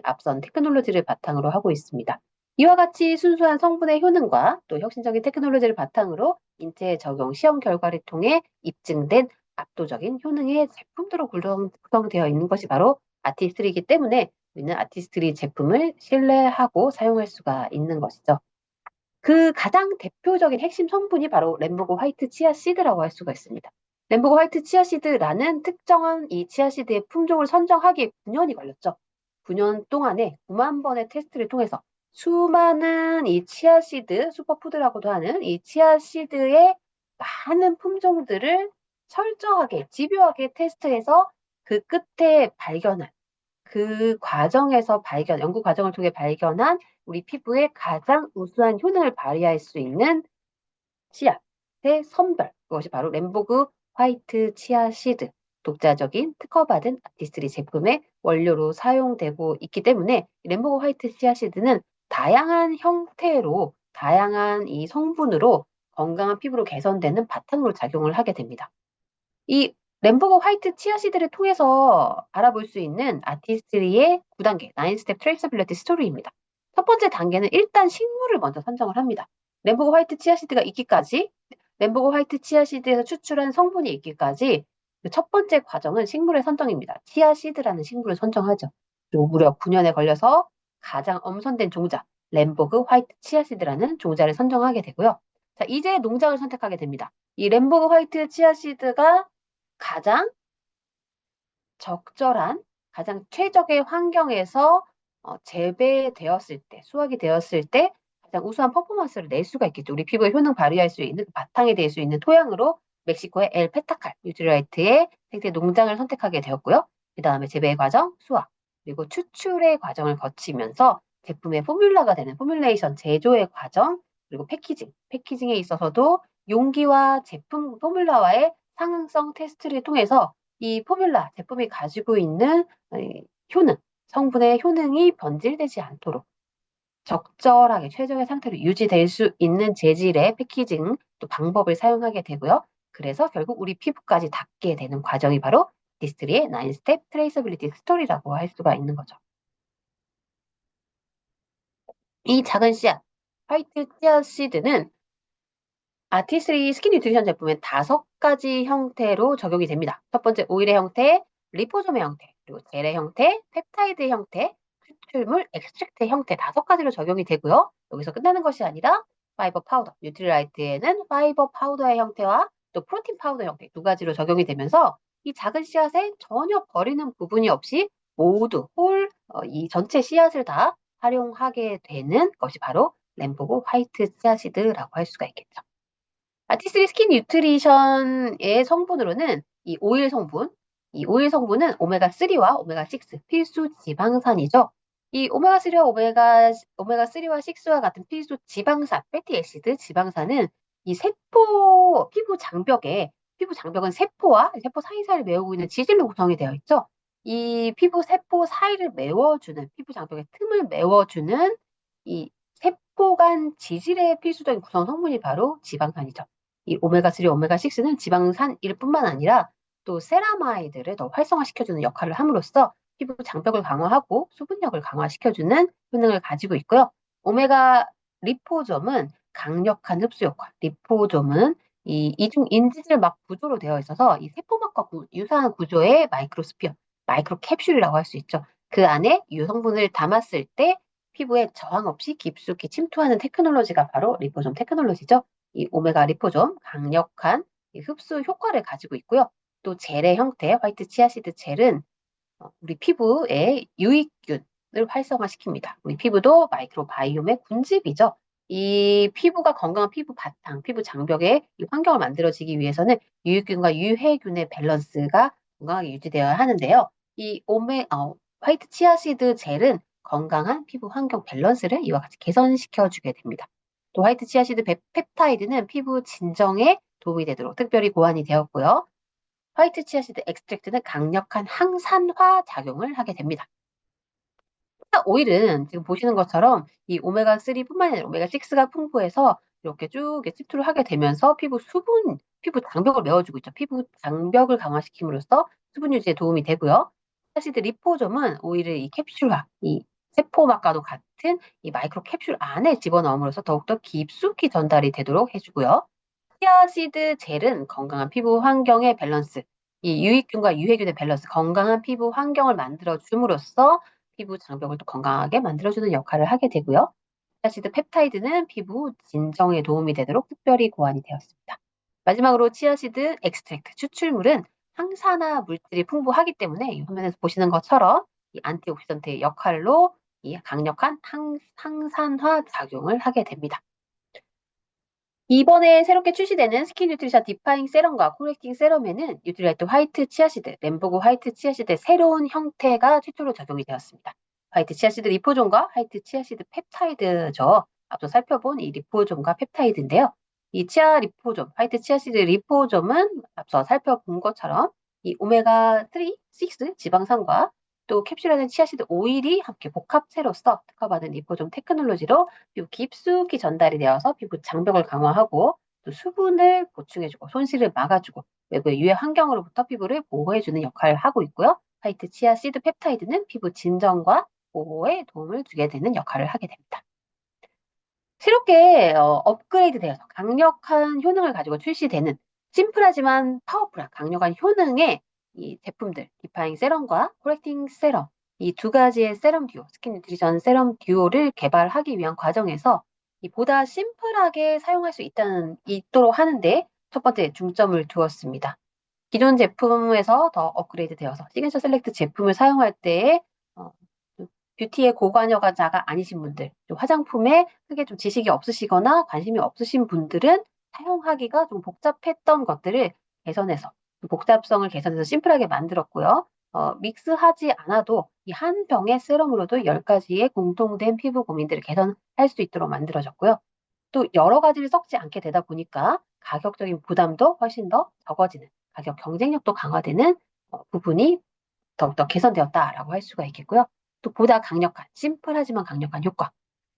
앞선 테크놀로지를 바탕으로 하고 있습니다. 이와 같이 순수한 성분의 효능과 또 혁신적인 테크놀로지를 바탕으로 인체 적용 시험 결과를 통해 입증된 압도적인 효능의 제품들로 구성되어 있는 것이 바로 아티스트리이기 때문에 우리는 아티스트리 제품을 신뢰하고 사용할 수가 있는 것이죠. 그 가장 대표적인 핵심 성분이 바로 램보고 화이트 치아씨드라고 할 수가 있습니다. 램보고 화이트 치아씨드라는 특정한 이 치아씨드의 품종을 선정하기에 9년이 걸렸죠. 9년 동안에 9만 번의 테스트를 통해서 수많은 이 치아씨드, 슈퍼푸드라고도 하는 이 치아씨드의 많은 품종들을 철저하게, 집요하게 테스트해서 그 끝에 발견한, 연구 과정을 통해 발견한 우리 피부에 가장 우수한 효능을 발휘할 수 있는 치아의 선별, 그것이 바로 램보그 화이트 치아시드, 독자적인 특허받은 아티스트리 제품의 원료로 사용되고 있기 때문에 램보그 화이트 치아시드는 다양한 형태로, 다양한 이 성분으로 건강한 피부로 개선되는 바탕으로 작용을 하게 됩니다. 이 램보거 화이트 치아시드를 통해서 알아볼 수 있는 아티스트리의 9단계, 9스텝 트레이서빌리티 스토리입니다. 첫 번째 단계는 일단 식물을 먼저 선정을 합니다. 램보거 화이트 치아시드가 있기까지, 램보거 화이트 치아시드에서 추출한 성분이 있기까지 그첫 번째 과정은 식물의 선정입니다. 치아시드라는 식물을 선정하죠. 그리고 무려 9년에 걸려서 가장 엄선된 종자, 램보그 화이트 치아시드라는 종자를 선정하게 되고요. 자, 이제 농장을 선택하게 됩니다. 이 램보그 화이트 치아시드가 가장 적절한, 가장 최적의 환경에서 재배되었을 때, 수확이 되었을 때 가장 우수한 퍼포먼스를 낼 수가 있겠죠. 우리 피부에 효능 발휘할 수 있는 바탕이 될 수 있는 토양으로 멕시코의 엘 페타칼 뉴트리라이트의 생태 농장을 선택하게 되었고요. 그 다음에 재배 과정, 수확, 그리고 추출의 과정을 거치면서 제품의 포뮬라가 되는 포뮬레이션 제조의 과정, 그리고 패키징에 있어서도 용기와 제품 포뮬라와의 상응성 테스트를 통해서 이 포뮬라 제품이 가지고 있는 효능, 성분의 효능이 변질되지 않도록 적절하게 최적의 상태로 유지될 수 있는 재질의 패키징 또 방법을 사용하게 되고요. 그래서 결국 우리 피부까지 닿게 되는 과정이 바로 디스트리의 9스텝 트레이서빌리티 스토리라고 할 수가 있는 거죠. 이 작은 씨앗, 화이트 씨앗 시드는 아티스트리 스킨 뉴트리션 제품의 5가지 형태로 적용이 됩니다. 첫 번째 오일의 형태, 리포솜의 형태, 그리고 젤의 형태, 펩타이드 형태, 추출물, 엑스트랙트 형태 5가지로 적용이 되고요. 여기서 끝나는 것이 아니라 파이버 파우더, 뉴트리라이트에는 파이버 파우더의 형태와 또 프로틴 파우더 형태 2가지로 적용이 되면서 이 작은 씨앗에 전혀 버리는 부분이 없이 모두 이 전체 씨앗을 다 활용하게 되는 것이 바로 램보고 화이트 씨앗이드라고 할 수가 있겠죠. 아티스트리 스킨 뉴트리션의 성분으로는 이 오일 성분은 오메가3와 오메가6 필수 지방산이죠. 이 오메가3와 오메가3와 6와 같은 필수 지방산, 패티 애시드 지방산은 이 피부 장벽은 세포와 세포 사이사이를 메우고 있는 지질로 구성이 되어 있죠. 이 세포 사이를 메워주는, 피부 장벽의 틈을 메워주는 이 세포 간 지질의 필수적인 구성 성분이 바로 지방산이죠. 이 오메가3, 오메가6는 지방산일 뿐만 아니라 또 세라마이드를 더 활성화시켜주는 역할을 함으로써 피부 장벽을 강화하고 수분력을 강화시켜주는 효능을 가지고 있고요. 오메가 리포좀은 강력한 흡수 효과. 리포좀은 이 이중 인지질막 구조로 되어 있어서 이 세포막과 유사한 구조의 마이크로스피어, 마이크로캡슐이라고 할 수 있죠. 그 안에 유성분을 담았을 때 피부에 저항 없이 깊숙이 침투하는 테크놀로지가 바로 리포좀 테크놀로지죠. 이 오메가 리포좀 강력한 흡수 효과를 가지고 있고요. 또 젤의 형태, 화이트 치아시드 젤은 우리 피부의 유익균을 활성화시킵니다. 우리 피부도 마이크로바이옴의 군집이죠. 이 피부가 건강한 피부 바탕, 피부 장벽의 이 환경을 만들어지기 위해서는 유익균과 유해균의 밸런스가 건강하게 유지되어야 하는데요. 이 화이트 치아시드 젤은 건강한 피부 환경 밸런스를 이와 같이 개선시켜주게 됩니다. 또 화이트 치아시드 펩타이드는 피부 진정에 도움이 되도록 특별히 고안이 되었고요. 화이트 치아시드 엑스트랙트는 강력한 항산화 작용을 하게 됩니다. 오일은 지금 보시는 것처럼 이 오메가3뿐만 아니라 오메가6가 풍부해서 이렇게 쭉 습출을 하게 되면서 피부 장벽을 메워주고 있죠. 피부 장벽을 강화시킴으로써 수분 유지에 도움이 되고요. 치아시드 리포좀은 오일을 이 캡슐화, 이 세포막과도 같은 이 마이크로 캡슐 안에 집어넣음으로써 더욱더 깊숙이 전달이 되도록 해주고요. 치아시드 젤은 건강한 피부 환경의 밸런스, 이 유익균과 유해균의 밸런스, 건강한 피부 환경을 만들어 줌으로써 피부 장벽을 또 건강하게 만들어주는 역할을 하게 되고요. 치아시드 펩타이드는 피부 진정에 도움이 되도록 특별히 고안이 되었습니다. 마지막으로 치아시드 엑스트랙트 추출물은 항산화 물질이 풍부하기 때문에 이 화면에서 보시는 것처럼 이 안티옥시던트의 역할로 이 강력한 항산화 작용을 하게 됩니다. 이번에 새롭게 출시되는 스킨 뉴트리션 디파잉 세럼과 코렉팅 세럼에는 뉴트리라이트 화이트 치아시드, 램보그 화이트 치아시드의 새로운 형태가 최초로 적용이 되었습니다. 화이트 치아시드 리포존과 화이트 치아시드 펩타이드죠. 앞서 살펴본 이 리포존과 펩타이드인데요. 이 치아 리포존, 화이트 치아시드 리포존은 앞서 살펴본 것처럼 이 오메가3, 6 지방산과 또 캡슐화된 치아시드 오일이 함께 복합체로서 특허받은 리포존 테크놀로지로 피부 깊숙이 전달이 되어서 피부 장벽을 강화하고 또 수분을 보충해주고 손실을 막아주고 외부의 유해 환경으로부터 피부를 보호해주는 역할을 하고 있고요. 화이트 치아 시드 펩타이드는 피부 진정과 보호에 도움을 주게 되는 역할을 하게 됩니다. 새롭게 업그레이드 되어서 강력한 효능을 가지고 출시되는 심플하지만 파워풀한 강력한 효능의 이 제품들 디파잉 세럼과 코렉팅 세럼 이 두 가지의 세럼 듀오 스킨 뉴트리션 세럼 듀오를 개발하기 위한 과정에서 이 보다 심플하게 사용할 수 있도록 하는데 첫 번째 중점을 두었습니다. 기존 제품에서 더 업그레이드 되어서 시그니처 셀렉트 제품을 사용할 때에 어, 뷰티의 고관여자가 아니신 분들, 좀 화장품에 크게 좀 지식이 없으시거나 관심이 없으신 분들은 사용하기가 좀 복잡했던 것들을 개선해서 복잡성을 개선해서 심플하게 만들었고요. 믹스하지 않아도 이 한 병의 세럼으로도 10가지의 공통된 피부 고민들을 개선할 수 있도록 만들어졌고요. 또 여러 가지를 섞지 않게 되다 보니까 가격적인 부담도 훨씬 더 적어지는, 가격 경쟁력도 강화되는 부분이 더욱더 개선되었다라고 할 수가 있겠고요. 또 보다 강력한, 심플하지만 강력한 효과,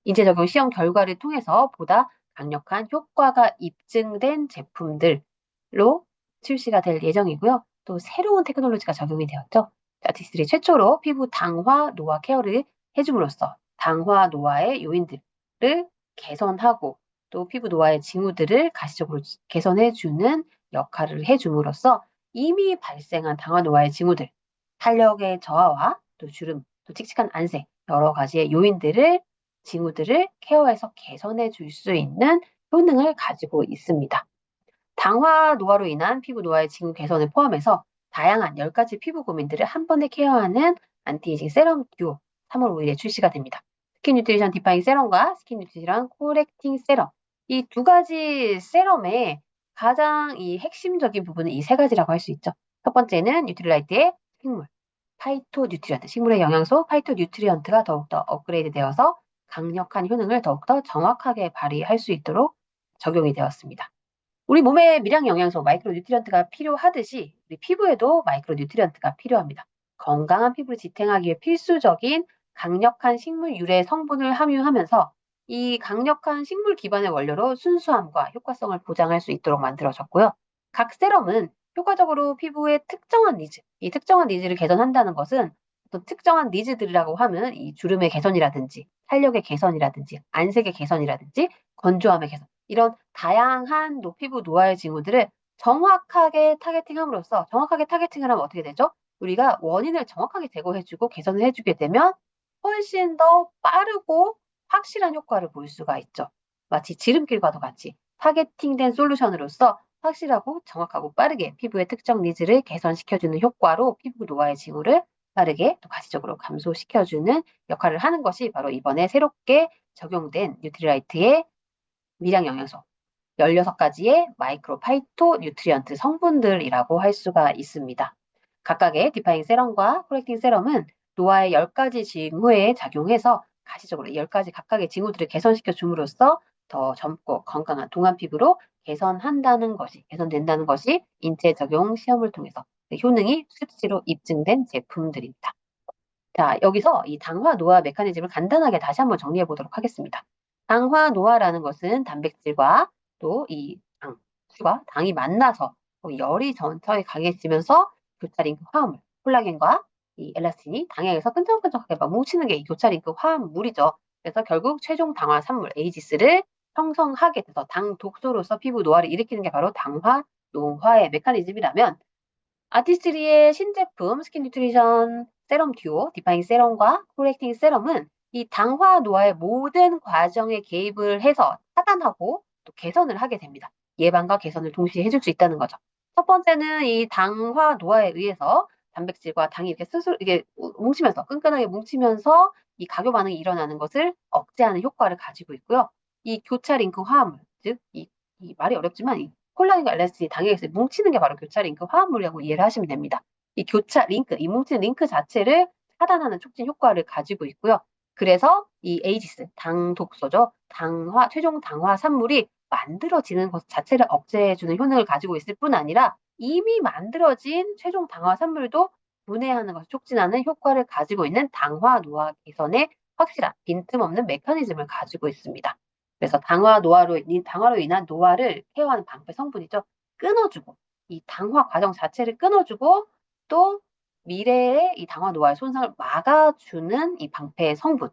인체 적용 시험 결과를 통해서 보다 강력한 효과가 입증된 제품들로 출시가 될 예정이고요. 또 새로운 테크놀로지가 적용이 되었죠. 아티스트들이 최초로 피부 당화, 노화 케어를 해줌으로써 당화, 노화의 요인들을 개선하고 또 피부 노화의 징후들을 가시적으로 개선해주는 역할을 해줌으로써 이미 발생한 당화, 노화의 징후들, 탄력의 저하와 또 주름, 또 칙칙한 안색, 여러 가지의 요인들을 징후들을 케어해서 개선해 줄 수 있는 효능을 가지고 있습니다. 당화 노화로 인한 피부 노화의 징후 개선을 포함해서 다양한 10가지 피부 고민들을 한 번에 케어하는 안티에이징 세럼 듀오 3월 5일에 출시가 됩니다. 스킨 뉴트리션 디파잉 세럼과 스킨 뉴트리션 코렉팅 세럼 이 두 가지 세럼의 가장 이 핵심적인 부분은 이 세 가지라고 할 수 있죠. 첫 번째는 뉴트리라이트의 식물, 파이토 뉴트리언트, 식물의 영양소 파이토 뉴트리언트가 더욱더 업그레이드 되어서 강력한 효능을 더욱더 정확하게 발휘할 수 있도록 적용이 되었습니다. 우리 몸에 미량 영양소 마이크로 뉴트리언트가 필요하듯이 우리 피부에도 마이크로 뉴트리언트가 필요합니다. 건강한 피부를 지탱하기 위해 필수적인 강력한 식물 유래 성분을 함유하면서 이 강력한 식물 기반의 원료로 순수함과 효과성을 보장할 수 있도록 만들어졌고요. 각 세럼은 효과적으로 피부의 특정한 니즈, 이 특정한 니즈를 개선한다는 것은 어떤 특정한 니즈들이라고 하면 이 주름의 개선이라든지 탄력의 개선이라든지 안색의 개선이라든지 건조함의 개선 이런 다양한 피부 노화의 징후들을 정확하게 타겟팅함으로써 정확하게 타겟팅을 하면 어떻게 되죠? 우리가 원인을 정확하게 제거해주고 개선을 해주게 되면 훨씬 더 빠르고 확실한 효과를 볼 수가 있죠. 마치 지름길과도 같이 타겟팅된 솔루션으로서 확실하고 정확하고 빠르게 피부의 특정 니즈를 개선시켜주는 효과로 피부 노화의 징후를 빠르게 또 가시적으로 감소시켜주는 역할을 하는 것이 바로 이번에 새롭게 적용된 뉴트리라이트의 미량 영양소 16가지의 마이크로 파이토 뉴트리언트 성분들이라고 할 수가 있습니다. 각각의 디파잉 세럼과 코렉팅 세럼은 노화의 10가지 징후에 작용해서 가시적으로 10가지 각각의 징후들을 개선시켜 줌으로써 더 젊고 건강한 동안 피부로 개선된다는 것이 인체 적용 시험을 통해서 효능이 수치로 입증된 제품들입니다. 자, 여기서 이 당화 노화 메커니즘을 간단하게 다시 한번 정리해 보도록 하겠습니다. 당화 노화라는 것은 단백질과 또 이 수가 당이 만나서 열이 천천히 강해지면서 교차링크 화합물, 콜라겐과 이 엘라스틴이 당에 의해서 끈적끈적하게 막 뭉치는 게 이 교차링크 화합물이죠. 그래서 결국 최종 당화 산물 에이지스를 형성하게 돼서 당 독소로서 피부 노화를 일으키는 게 바로 당화 노화의 메커니즘이라면 아티스트리의 신제품 스킨 뉴트리션 세럼 듀오, 디파잉 세럼과 코렉팅 세럼은 이 당화 노화의 모든 과정에 개입을 해서 차단하고 또 개선을 하게 됩니다. 예방과 개선을 동시에 해줄 수 있다는 거죠. 첫 번째는 이 당화 노화에 의해서 단백질과 당이 이렇게 스스로 이게 뭉치면서 끈끈하게 뭉치면서 이 각효 반응이 일어나는 것을 억제하는 효과를 가지고 있고요. 이 교차 링크 화합물, 즉 이 말이 어렵지만 이 콜라겐과 엘라스틴이 당에 의해서 뭉치는 게 바로 교차 링크 화합물이라고 이해를 하시면 됩니다. 이 교차 링크, 이 뭉치는 링크 자체를 차단하는 촉진 효과를 가지고 있고요. 그래서 이 에이지스, 당 독소죠. 당화, 최종 당화 산물이 만들어지는 것 자체를 억제해주는 효능을 가지고 있을 뿐 아니라 이미 만들어진 최종 당화 산물도 분해하는 것을 촉진하는 효과를 가지고 있는 당화 노화 개선에 확실한 빈틈없는 메커니즘을 가지고 있습니다. 그래서 당화로 인한 노화를 케어하는 방패 성분이죠. 끊어주고 이 당화 과정 자체를 끊어주고 또 미래의 이 당화 노화의 손상을 막아주는 이 방패 성분,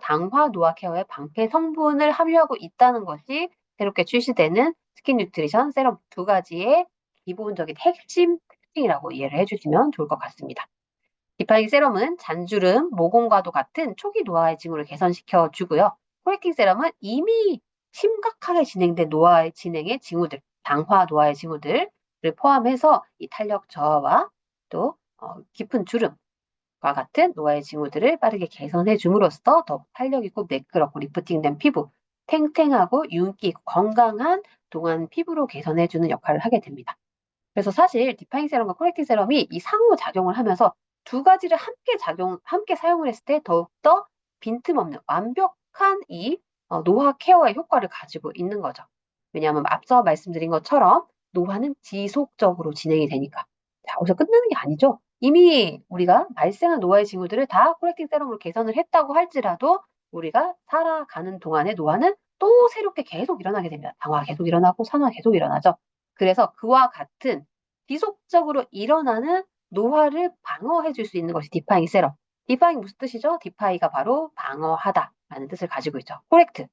당화 노화 케어의 방패 성분을 함유하고 있다는 것이 새롭게 출시되는 스킨 뉴트리션 세럼 두 가지의 기본적인 핵심 특징이라고 이해를 해주시면 좋을 것 같습니다. 디파잉 세럼은 잔주름, 모공과도 같은 초기 노화의 징후를 개선시켜 주고요. 코렉팅 세럼은 이미 심각하게 진행된 노화의 진행의 징후들, 당화 노화의 징후들을 포함해서 이 탄력 저하와 또 깊은 주름과 같은 노화의 징후들을 빠르게 개선해 줌으로써 더 탄력 있고 매끄럽고 리프팅된 피부, 탱탱하고 윤기 있고 건강한 동안 피부로 개선해 주는 역할을 하게 됩니다. 그래서 사실 디파잉 세럼과 코렉팅 세럼이 이 상호 작용을 하면서 두 가지를 함께 사용을 했을 때 더욱더 빈틈없는 완벽한 이 노화 케어의 효과를 가지고 있는 거죠. 왜냐하면 앞서 말씀드린 것처럼 노화는 지속적으로 진행이 되니까. 자, 여기서 끝나는 게 아니죠. 이미 우리가 발생한 노화의 징후들을 다 코렉팅 세럼으로 개선을 했다고 할지라도 우리가 살아가는 동안의 노화는 또 새롭게 계속 일어나게 됩니다. 당화가 계속 일어나고 산화가 계속 일어나죠. 그래서 그와 같은 지속적으로 일어나는 노화를 방어해 줄 수 있는 것이 디파잉 세럼. 디파잉 무슨 뜻이죠? 디파이가 바로 방어하다라는 뜻을 가지고 있죠. 코렉팅.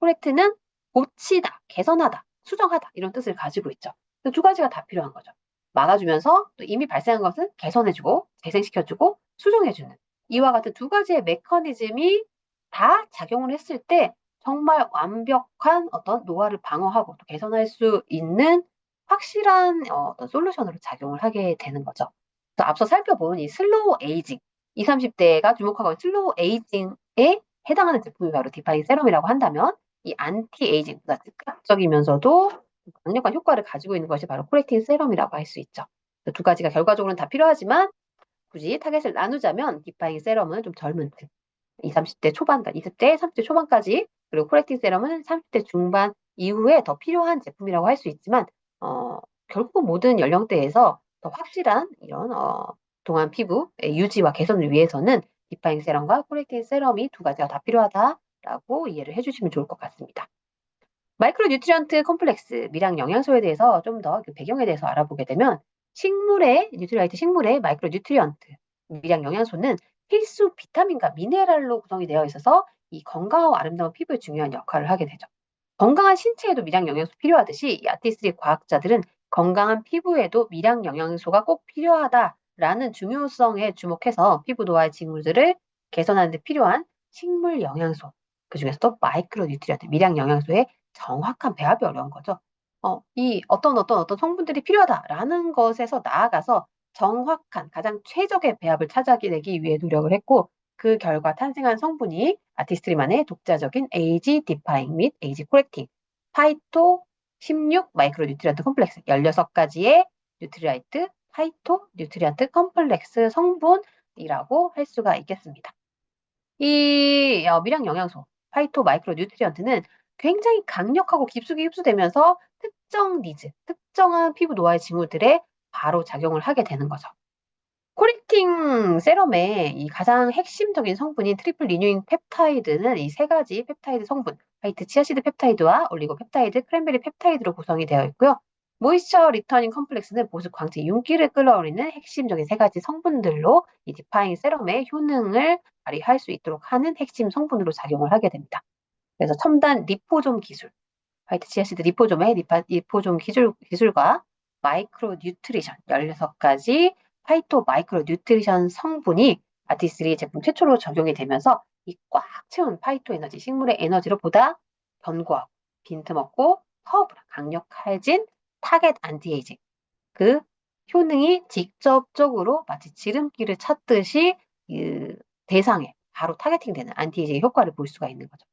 코렉트는 고치다, 개선하다, 수정하다 이런 뜻을 가지고 있죠. 두 가지가 다 필요한 거죠. 막아주면서 또 이미 발생한 것은 개선해주고 재생시켜주고 수정해주는 이와 같은 두 가지의 메커니즘이 다 작용을 했을 때 정말 완벽한 어떤 노화를 방어하고 또 개선할 수 있는 확실한 어떤 솔루션으로 작용을 하게 되는 거죠. 그래서 앞서 살펴본 이 슬로우 에이징, 20, 30대가 주목하고 있는 슬로우 에이징에 해당하는 제품이 바로 디파잉 세럼이라고 한다면 이 안티 에이징보다 즉각적이면서도 강력한 효과를 가지고 있는 것이 바로 코렉팅 세럼이라고 할 수 있죠. 두 가지가 결과적으로는 다 필요하지만 굳이 타겟을 나누자면 디파잉 세럼은 좀 젊은 층, 20, 30대 초반, 20대, 30대 초반까지 그리고 코렉팅 세럼은 30대 중반 이후에 더 필요한 제품이라고 할 수 있지만 결국은 모든 연령대에서 더 확실한 이런 동안 피부의 유지와 개선을 위해서는 디파잉 세럼과 코렉팅 세럼이 두 가지가 다 필요하다라고 이해를 해주시면 좋을 것 같습니다. 마이크로 뉴트리언트 컴플렉스, 미량 영양소에 대해서 좀 더 그 배경에 대해서 알아보게 되면 뉴트리라이트 식물의 마이크로 뉴트리언트, 미량 영양소는 필수 비타민과 미네랄로 구성이 되어 있어서 이 건강하고 아름다운 피부에 중요한 역할을 하게 되죠. 건강한 신체에도 미량 영양소 필요하듯이 이 아티스트리 과학자들은 건강한 피부에도 미량 영양소가 꼭 필요하다라는 중요성에 주목해서 피부 노화의 징후들을 개선하는 데 필요한 식물 영양소, 그중에서도 마이크로 뉴트리언트, 미량 영양소의 정확한 배합이 어려운 거죠. 이 어떤 성분들이 필요하다라는 것에서 나아가서 정확한 가장 최적의 배합을 찾아내기 위해 노력을 했고 그 결과 탄생한 성분이 아티스트리만의 독자적인 에이지 디파잉 및 에이지 코렉팅, 파이토 16 마이크로 뉴트리언트 컴플렉스 16가지의 뉴트리라이트 파이토 뉴트리언트 컴플렉스 성분이라고 할 수가 있겠습니다. 이 미량 영양소 파이토 마이크로 뉴트리언트는 굉장히 강력하고 깊숙이 흡수되면서 특정한 피부 노화의 징후들에 바로 작용을 하게 되는 거죠. 코렉팅 세럼의 이 가장 핵심적인 성분인 트리플 리뉴잉 펩타이드는 이 세 가지 펩타이드 성분, 화이트 치아시드 펩타이드와 올리고 펩타이드, 크랜베리 펩타이드로 구성이 되어 있고요. 모이스처 리터닝 컴플렉스는 보습 광채 윤기를 끌어올리는 핵심적인 세 가지 성분들로 이 디파잉 세럼의 효능을 발휘할 수 있도록 하는 핵심 성분으로 작용을 하게 됩니다. 그래서 첨단 리포좀 기술, 화이트 치아시드 리포좀의 리포좀 기술과 마이크로 뉴트리션 16가지 파이토 마이크로 뉴트리션 성분이 아티스리 제품 최초로 적용이 되면서 이 꽉 채운 파이토 에너지, 식물의 에너지로 보다 견고하고 빈틈없고 파워풀한 강력해진 타겟 안티에이징, 그 효능이 직접적으로 마치 지름길을 찾듯이 그 대상에 바로 타겟팅되는 안티에이징 효과를 볼 수가 있는 거죠.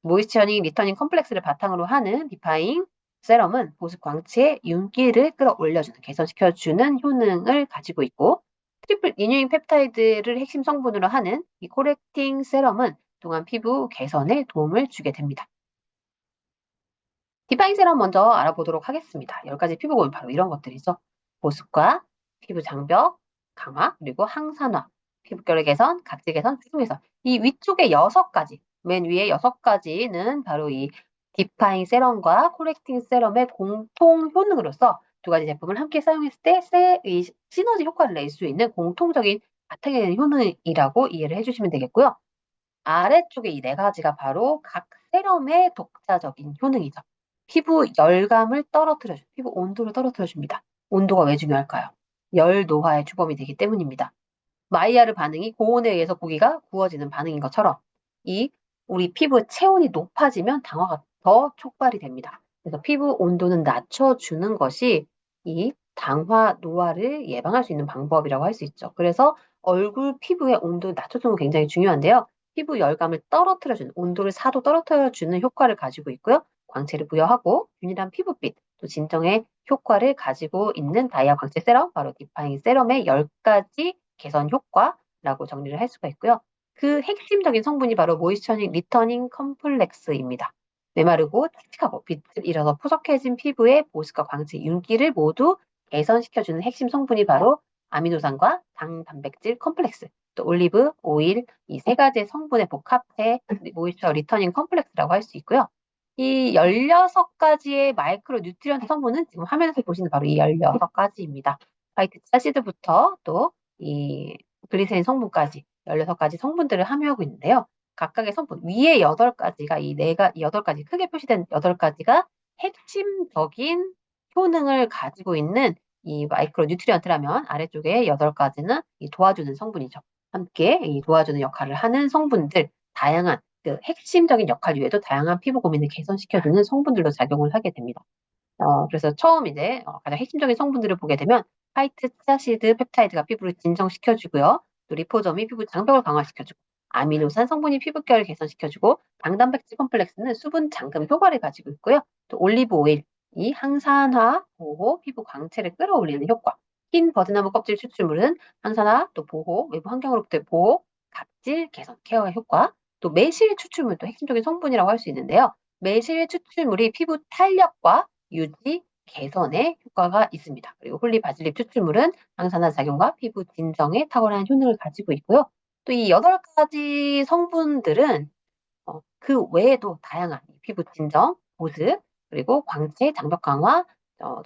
모이스처닝 리터닝 컴플렉스를 바탕으로 하는 디파잉 세럼은 보습 광채의 윤기를 끌어올려주는, 개선시켜주는 효능을 가지고 있고, 트리플 리뉴잉 펩타이드를 핵심 성분으로 하는 이 코렉팅 세럼은 동안 피부 개선에 도움을 주게 됩니다. 디파잉 세럼 먼저 알아보도록 하겠습니다. 10가지 피부고민 바로 이런 것들이죠. 보습과 피부 장벽 강화, 그리고 항산화, 피부결의 개선, 각질 개선, 수분 개선. 이 위쪽에 6가지, 맨 위에 6가지는 바로 이 디파잉 세럼과 코렉팅 세럼의 공통 효능으로서 두 가지 제품을 함께 사용했을 때 이 시너지 효과를 낼 수 있는 공통적인 바탕의 효능이라고 이해를 해주시면 되겠고요. 아래쪽에 이 4가지가 바로 각 세럼의 독자적인 효능이죠. 피부 열감을 떨어뜨려줍니다. 피부 온도를 떨어뜨려줍니다. 온도가 왜 중요할까요? 열 노화의 주범이 되기 때문입니다. 마이야르 반응이 고온에 의해서 고기가 구워지는 반응인 것처럼 이 우리 피부 체온이 높아지면 당화가 더 촉발이 됩니다. 그래서 피부 온도는 낮춰주는 것이 이 당화 노화를 예방할 수 있는 방법이라고 할 수 있죠. 그래서 얼굴 피부의 온도를 낮춰주는 건 굉장히 중요한데요. 피부 열감을 떨어뜨려주는, 온도를 4도 떨어뜨려주는 효과를 가지고 있고요. 광채를 부여하고 균일한 피부빛, 또 진정의 효과를 가지고 있는 다이아 광채 세럼, 바로 디파잉 세럼의 10가지 개선 효과라고 정리를 할 수가 있고요. 그 핵심적인 성분이 바로 모이스처닝 리터닝 컴플렉스입니다. 메마르고 칙칙하고 빛을 잃어서 푸석해진 피부의 보습과 광채, 윤기를 모두 개선시켜주는 핵심 성분이 바로 아미노산과 당 단백질 컴플렉스, 또 올리브 오일, 이 3가지의 성분의 복합체 모이스처 리터닝 컴플렉스라고 할 수 있고요. 이 16가지의 마이크로 뉴트리언트 성분은 지금 화면에서 보시는 바로 이 16가지입니다. 화이트 치아시드부터 또 이 글리세린 성분까지 16가지 성분들을 함유하고 있는데요. 각각의 성분, 위에 8가지가 이 8가지, 크게 표시된 8가지가 핵심적인 효능을 가지고 있는 이 마이크로 뉴트리언트라면, 아래쪽에 8가지는 이 도와주는 성분이죠. 함께 이 도와주는 역할을 하는 성분들, 다양한 그 핵심적인 역할 외에도 다양한 피부 고민을 개선시켜주는 성분들로 작용을 하게 됩니다. 그래서 처음 이제 가장 핵심적인 성분들을 보게 되면 화이트 치아시드 펩타이드가 피부를 진정시켜주고요. 또 리포점이 피부 장벽을 강화시켜주고, 아미노산 성분이 피부결을 개선시켜주고, 당단백질 컴플렉스는 수분 잠금 효과를 가지고 있고요. 또 올리브 오일, 이 항산화 보호, 피부 광채를 끌어올리는 효과. 흰 버드나무 껍질 추출물은 항산화, 또 보호, 외부 환경으로부터의 보호, 각질 개선 케어의 효과. 또 매실 추출물도 핵심적인 성분이라고 할 수 있는데요. 매실 추출물이 피부 탄력과 유지, 개선에 효과가 있습니다. 그리고 홀리 바질립 추출물은 항산화 작용과 피부 진정에 탁월한 효능을 가지고 있고요. 또 이 8가지 성분들은 그 외에도 다양한 피부 진정, 보습, 그리고 광채, 장벽 강화,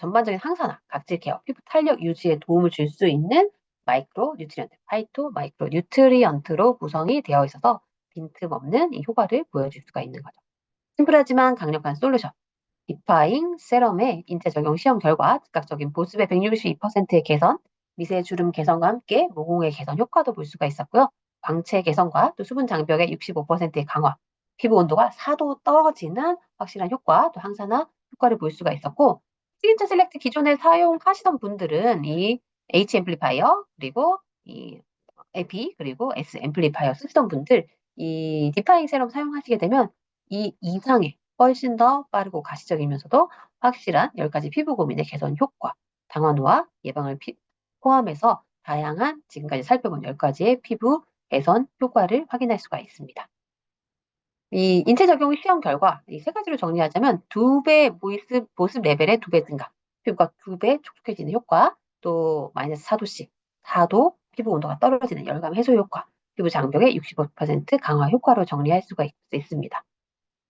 전반적인 항산화, 각질 케어, 피부 탄력 유지에 도움을 줄 수 있는 마이크로 뉴트리언트, 파이토 마이크로 뉴트리언트로 구성이 되어 있어서 빈틈없는 이 효과를 보여줄 수가 있는 거죠. 심플하지만 강력한 솔루션. 디파잉 세럼의 인체 적용 시험 결과 즉각적인 보습의 162%의 개선, 미세 주름 개선과 함께 모공의 개선 효과도 볼 수가 있었고요. 광채 개선과 또 수분 장벽의 65%의 강화, 피부 온도가 4도 떨어지는 확실한 효과, 또 항산화 효과를 볼 수가 있었고, 시그니처 셀렉트 기존에 사용하시던 분들은 이 H 앰플리파이어, 그리고 이 AP, 그리고 S 앰플리파이어 쓰시던 분들, 이 디파잉 세럼 사용하시게 되면 이 이상의 훨씬 더 빠르고 가시적이면서도 확실한 10가지 피부 고민의 개선 효과, 당화노화 예방을 포함해서 다양한 지금까지 살펴본 10가지의 피부 개선 효과를 확인할 수가 있습니다. 이 인체 적용 시험 결과 이 3가지로 정리하자면 2배 보습 레벨의 2배 증가, 피부가 2배 촉촉해지는 효과, 또 마이너스 4도씩 4도 피부 온도가 떨어지는 열감 해소 효과, 피부 장벽의 65% 강화 효과로 정리할 수가 있습니다.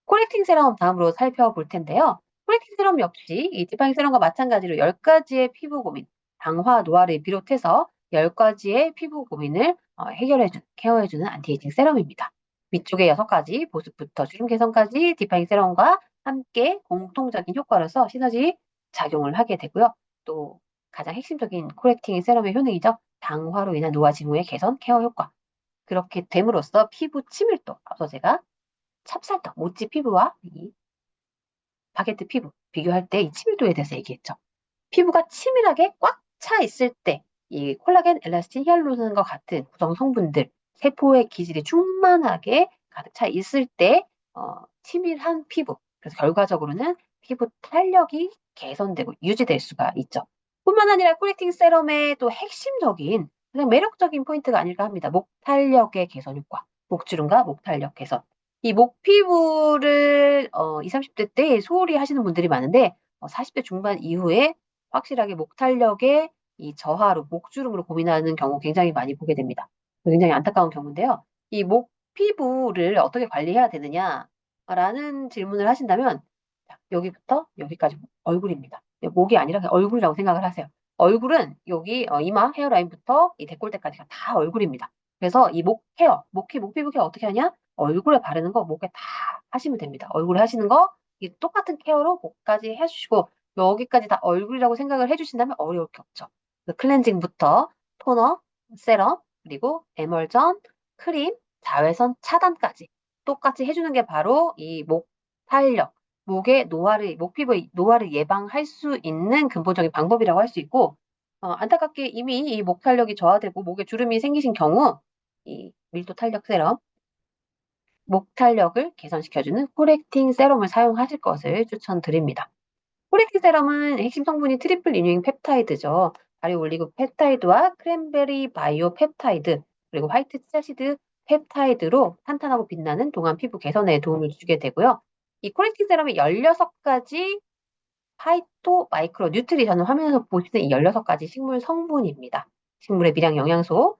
코렉팅 세럼 다음으로 살펴볼 텐데요. 코렉팅 세럼 역시 이 디파잉 세럼과 마찬가지로 10가지의 피부 고민, 당화, 노화를 비롯해서 10가지의 피부 고민을 케어해주는 안티에이징 세럼입니다. 위쪽에 6가지, 보습부터 주름 개선까지 디파잉 세럼과 함께 공통적인 효과로서 시너지 작용을 하게 되고요. 또 가장 핵심적인 코렉팅 세럼의 효능이죠. 당화로 인한 노화 징후의 개선, 케어 효과. 그렇게 됨으로써 피부 치밀도, 앞서 제가 찹쌀떡, 모찌 피부와 이 바게트 피부 비교할 때 이 치밀도에 대해서 얘기했죠. 피부가 치밀하게 꽉 차 있을 때 이 콜라겐, 엘라스틴, 히알루론과 같은 구성 성분들, 세포의 기질이 충만하게 가득 차 있을 때 치밀한 피부, 그래서 결과적으로는 피부 탄력이 개선되고 유지될 수가 있죠. 뿐만 아니라 코렉팅 세럼의 또 핵심적인 가장 매력적인 포인트가 아닐까 합니다. 목 탄력의 개선 효과, 목주름과 목 탄력 개선. 이 목 피부를 20, 30대 때 소홀히 하시는 분들이 많은데 40대 중반 이후에 확실하게 목 탄력의 이 저하로 목주름으로 고민하는 경우 굉장히 많이 보게 됩니다. 굉장히 안타까운 경우인데요. 이 목 피부를 어떻게 관리해야 되느냐라는 질문을 하신다면 여기부터 여기까지 얼굴입니다. 목이 아니라 그냥 얼굴이라고 생각을 하세요. 얼굴은 여기 이마 헤어라인부터 이 데콜테까지가 다 얼굴입니다. 그래서 이 목 케어, 목 피부 케어 어떻게 하냐? 얼굴에 바르는 거 목에 다 하시면 됩니다. 얼굴에 하시는 거 이 똑같은 케어로 목까지 해주시고 여기까지 다 얼굴이라고 생각을 해주신다면 어려울 게 없죠. 클렌징부터 토너, 세럼, 그리고 에멀전, 크림, 자외선 차단까지 똑같이 해주는 게 바로 이 목 탄력, 목 피부의 노화를 예방할 수 있는 근본적인 방법이라고 할 수 있고, 안타깝게 이미 이 목 탄력이 저하되고 목에 주름이 생기신 경우, 이 밀도 탄력 세럼, 목 탄력을 개선시켜주는 코렉팅 세럼을 사용하실 것을 추천드립니다. 코렉팅 세럼은 핵심 성분이 트리플 리뉴잉 펩타이드죠. 발효 올리고 펩타이드와 크랜베리 바이오 펩타이드, 그리고 화이트 치아시드 펩타이드로 탄탄하고 빛나는 동안 피부 개선에 도움을 주게 되고요. 이 코렉팅 세럼이 16가지 파이토 마이크로 뉴트리션을 화면에서 보시는 이 16가지 식물 성분입니다. 식물의 미량 영양소,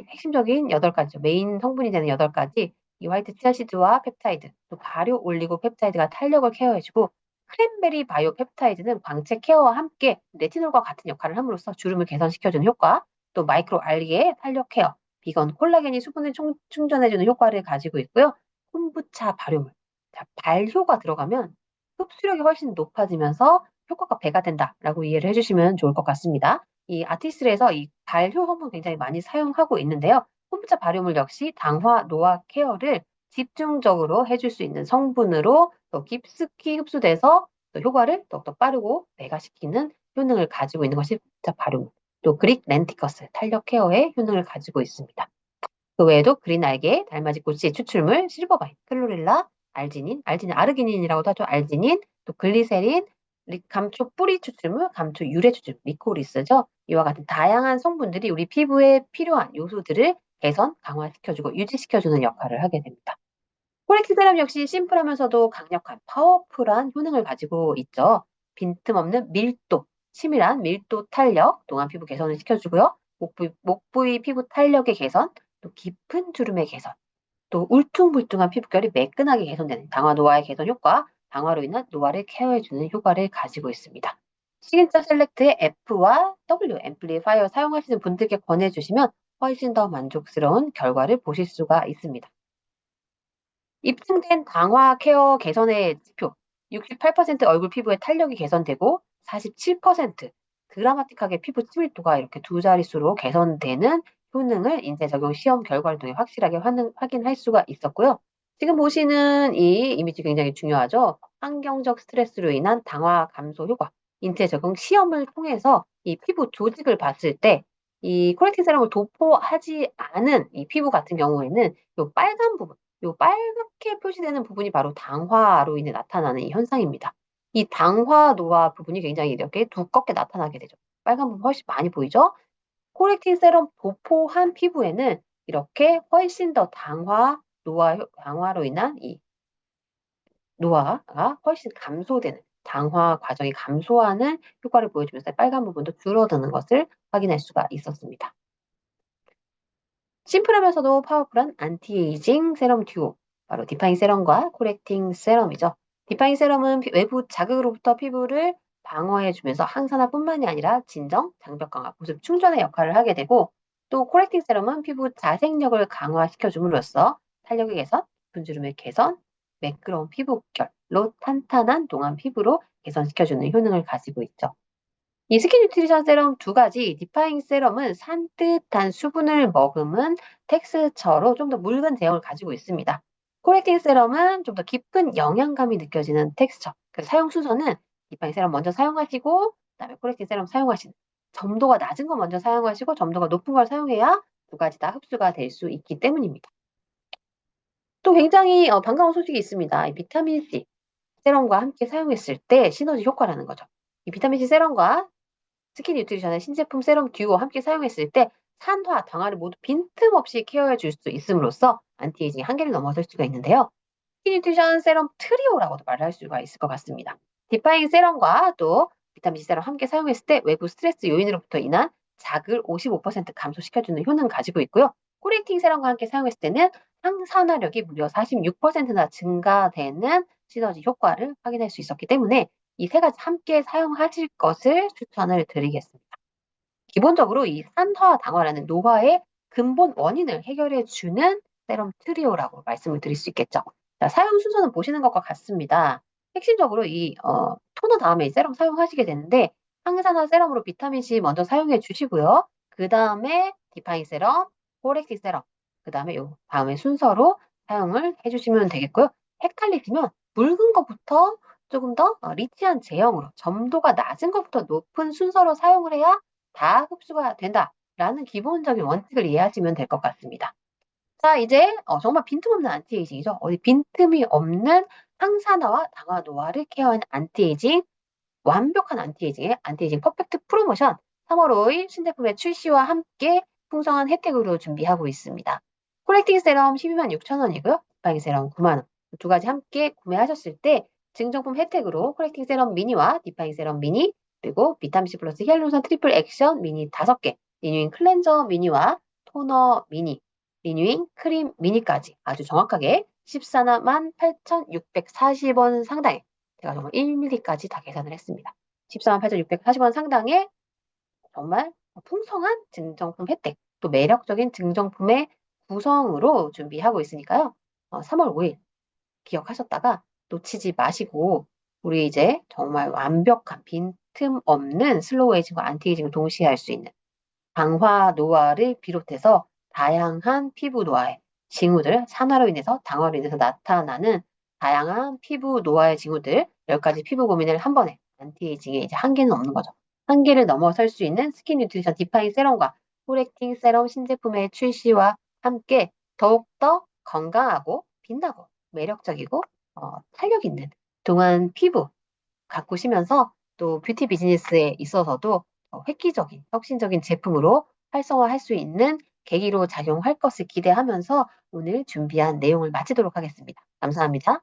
핵심적인 8가지죠. 메인 성분이 되는 8가지, 이 화이트 치아시드와 펩타이드, 또 발효 올리고 펩타이드가 탄력을 케어해주고, 크랜베리 바이오 펩타이드는 광채 케어와 함께 레티놀과 같은 역할을 함으로써 주름을 개선시켜주는 효과, 또 마이크로 알리의 탄력 케어, 비건 콜라겐이 수분을 충전해주는 효과를 가지고 있고요. 콤부차 발효물. 자, 발효가 들어가면 흡수력이 훨씬 높아지면서 효과가 배가 된다라고 이해를 해주시면 좋을 것 같습니다. 이 아티스트에서 이 발효 성분 굉장히 많이 사용하고 있는데요. 콤부차 발효물 역시 당화, 노화 케어를 집중적으로 해줄 수 있는 성분으로 또 깊숙이 흡수돼서 또 효과를 더욱더 빠르고 배가시키는 효능을 가지고 있는 것이 콤부차 발효물. 또 그릭 렌티커스 탄력 케어의 효능을 가지고 있습니다. 그 외에도 그린 알게, 달맞이 꽃의 추출물, 실버바인, 클로렐라, 알지닌, 아르기닌이라고도 하죠. 알지닌, 또 글리세린, 감초 뿌리 추출물, 감초 유래 추출물, 리코리스죠. 이와 같은 다양한 성분들이 우리 피부에 필요한 요소들을 개선, 강화시켜주고 유지시켜주는 역할을 하게 됩니다. 코렉팅 세럼 역시 심플하면서도 강력한 파워풀한 효능을 가지고 있죠. 빈틈없는 밀도, 치밀한 밀도 탄력, 동안 피부 개선을 시켜주고요. 목 부위 피부 탄력의 개선, 또 깊은 주름의 개선, 또 울퉁불퉁한 피부결이 매끈하게 개선되는 당화 노화의 개선 효과, 당화로 인한 노화를 케어해주는 효과를 가지고 있습니다. 시그니처 셀렉트의 F와 W 앰플리파이어 사용하시는 분들께 권해주시면 훨씬 더 만족스러운 결과를 보실 수가 있습니다. 입증된 당화 케어 개선의 지표, 68% 얼굴 피부의 탄력이 개선되고 47% 드라마틱하게 피부 치밀도가 이렇게 두 자릿수로 개선되는 효능을 인체 적용 시험 결과를 통해 확실하게 확인할 수가 있었고요. 지금 보시는 이 이미지 굉장히 중요하죠. 환경적 스트레스로 인한 당화 감소 효과, 인체 적용 시험을 통해서 이 피부 조직을 봤을 때 이 코렉팅 세럼을 도포하지 않은 이 피부 같은 경우에는 이 빨간 부분, 요 빨갛게 표시되는 부분이 바로 당화로 인해 나타나는 이 현상입니다. 이 당화 노화 부분이 굉장히 이렇게 두껍게 나타나게 되죠. 빨간 부분 훨씬 많이 보이죠? 코렉팅 세럼 도포한 피부에는 이렇게 훨씬 더 당화로 인한 이 노화가 훨씬 감소되는 당화 과정이 감소하는 효과를 보여주면서 빨간 부분도 줄어드는 것을 확인할 수가 있었습니다. 심플하면서도 파워풀한 안티에이징 세럼 듀오, 바로 디파잉 세럼과 코렉팅 세럼이죠. 디파잉 세럼은 외부 자극으로부터 피부를 방어해주면서 항산화뿐만이 아니라 진정, 장벽 강화, 보습 충전의 역할을 하게 되고, 또 코렉팅 세럼은 피부 자생력을 강화시켜줌으로써 탄력의 개선, 분주름의 개선, 매끄러운 피부결로 탄탄한 동안 피부로 개선시켜주는 효능을 가지고 있죠. 이 스킨 뉴트리션 세럼 두 가지, 디파잉 세럼은 산뜻한 수분을 머금은 텍스처로 좀 더 묽은 제형을 가지고 있습니다. 코렉팅 세럼은 좀 더 깊은 영양감이 느껴지는 텍스처. 그래서 사용 순서는 디파잉 세럼 먼저 사용하시고, 그다음에 코렉팅 세럼 사용하시는, 점도가 낮은 거 먼저 사용하시고 점도가 높은 걸 사용해야 두 가지 다 흡수가 될 수 있기 때문입니다. 또 굉장히 반가운 소식이 있습니다. 이 비타민 C 세럼과 함께 사용했을 때 시너지 효과라는 거죠. 이 비타민 C 세럼과 스킨 뉴트리션의 신제품 세럼 듀오 함께 사용했을 때 산화, 당화를 모두 빈틈없이 케어해 줄 수 있음으로써 안티에이징의 한계를 넘어설 수가 있는데요. 스킨 뉴트리션 세럼 트리오라고도 말을 할 수가 있을 것 같습니다. 디파잉 세럼과 또 비타민C 세럼 함께 사용했을 때 외부 스트레스 요인으로부터 인한 자극을 55% 감소시켜주는 효능을 가지고 있고요. 코렉팅 세럼과 함께 사용했을 때는 항산화력이 무려 46%나 증가되는 시너지 효과를 확인할 수 있었기 때문에 이 세 가지 함께 사용하실 것을 추천을 드리겠습니다. 기본적으로 이 산화와 당화라는 노화의 근본 원인을 해결해 주는 세럼 트리오라고 말씀을 드릴 수 있겠죠. 자, 사용 순서는 보시는 것과 같습니다. 핵심적으로 이 토너 다음에 이 세럼 사용하시게 되는데 항산화 세럼으로 비타민 C 먼저 사용해 주시고요. 그 다음에 디파잉 세럼, 코렉팅 세럼, 그 다음에 요 다음에 순서로 사용을 해주시면 되겠고요. 헷갈리시면 묽은 것부터 조금 더 리치한 제형으로 점도가 낮은 것부터 높은 순서로 사용을 해야 다 흡수가 된다라는 기본적인 원칙을 이해하시면 될 것 같습니다. 자, 이제 정말 빈틈없는 안티에이징이죠. 어디 빈틈이 없는 항산화와 당화 노화를 케어하는 안티에이징, 완벽한 안티에이징의 안티에이징 퍼펙트 프로모션 3월 5일 신제품의 출시와 함께 풍성한 혜택으로 준비하고 있습니다. 코렉팅 세럼 12만 6천 원이고요. 디파잉 세럼 9만 원. 두 가지 함께 구매하셨을 때 증정품 혜택으로 코렉팅 세럼 미니와 디파잉 세럼 미니, 그리고 비타민C 플러스 히알루론산 트리플 액션 미니 5개, 리뉴잉 클렌저 미니와 토너 미니, 리뉴잉 크림 미니까지 아주 정확하게 14만 8,640원 상당의, 제가 정말 1mm까지 다 계산을 했습니다. 14만 8,640원 상당의 정말 풍성한 증정품 혜택, 또 매력적인 증정품의 구성으로 준비하고 있으니까요. 3월 5일 기억하셨다가 놓치지 마시고 우리 이제 정말 완벽한 빈틈 없는 슬로우 에이징과 안티에이징을 동시에 할 수 있는 강화 노화를 비롯해서 다양한 피부 노화의 징후들, 산화로 인해서 당화로 인해서 나타나는 다양한 피부 노화의 징후들, 10가지 피부 고민을 한 번에 안티에이징에 이제 한계는 없는 거죠. 한계를 넘어설 수 있는 스킨 뉴트리션 디파잉 세럼과 코렉팅 세럼 신제품의 출시와 함께 더욱더 건강하고 빛나고 매력적이고 탄력 있는 동안 피부 가꾸시면서 또 뷰티 비즈니스에 있어서도 획기적인, 혁신적인 제품으로 활성화할 수 있는 계기로 작용할 것을 기대하면서 오늘 준비한 내용을 마치도록 하겠습니다. 감사합니다.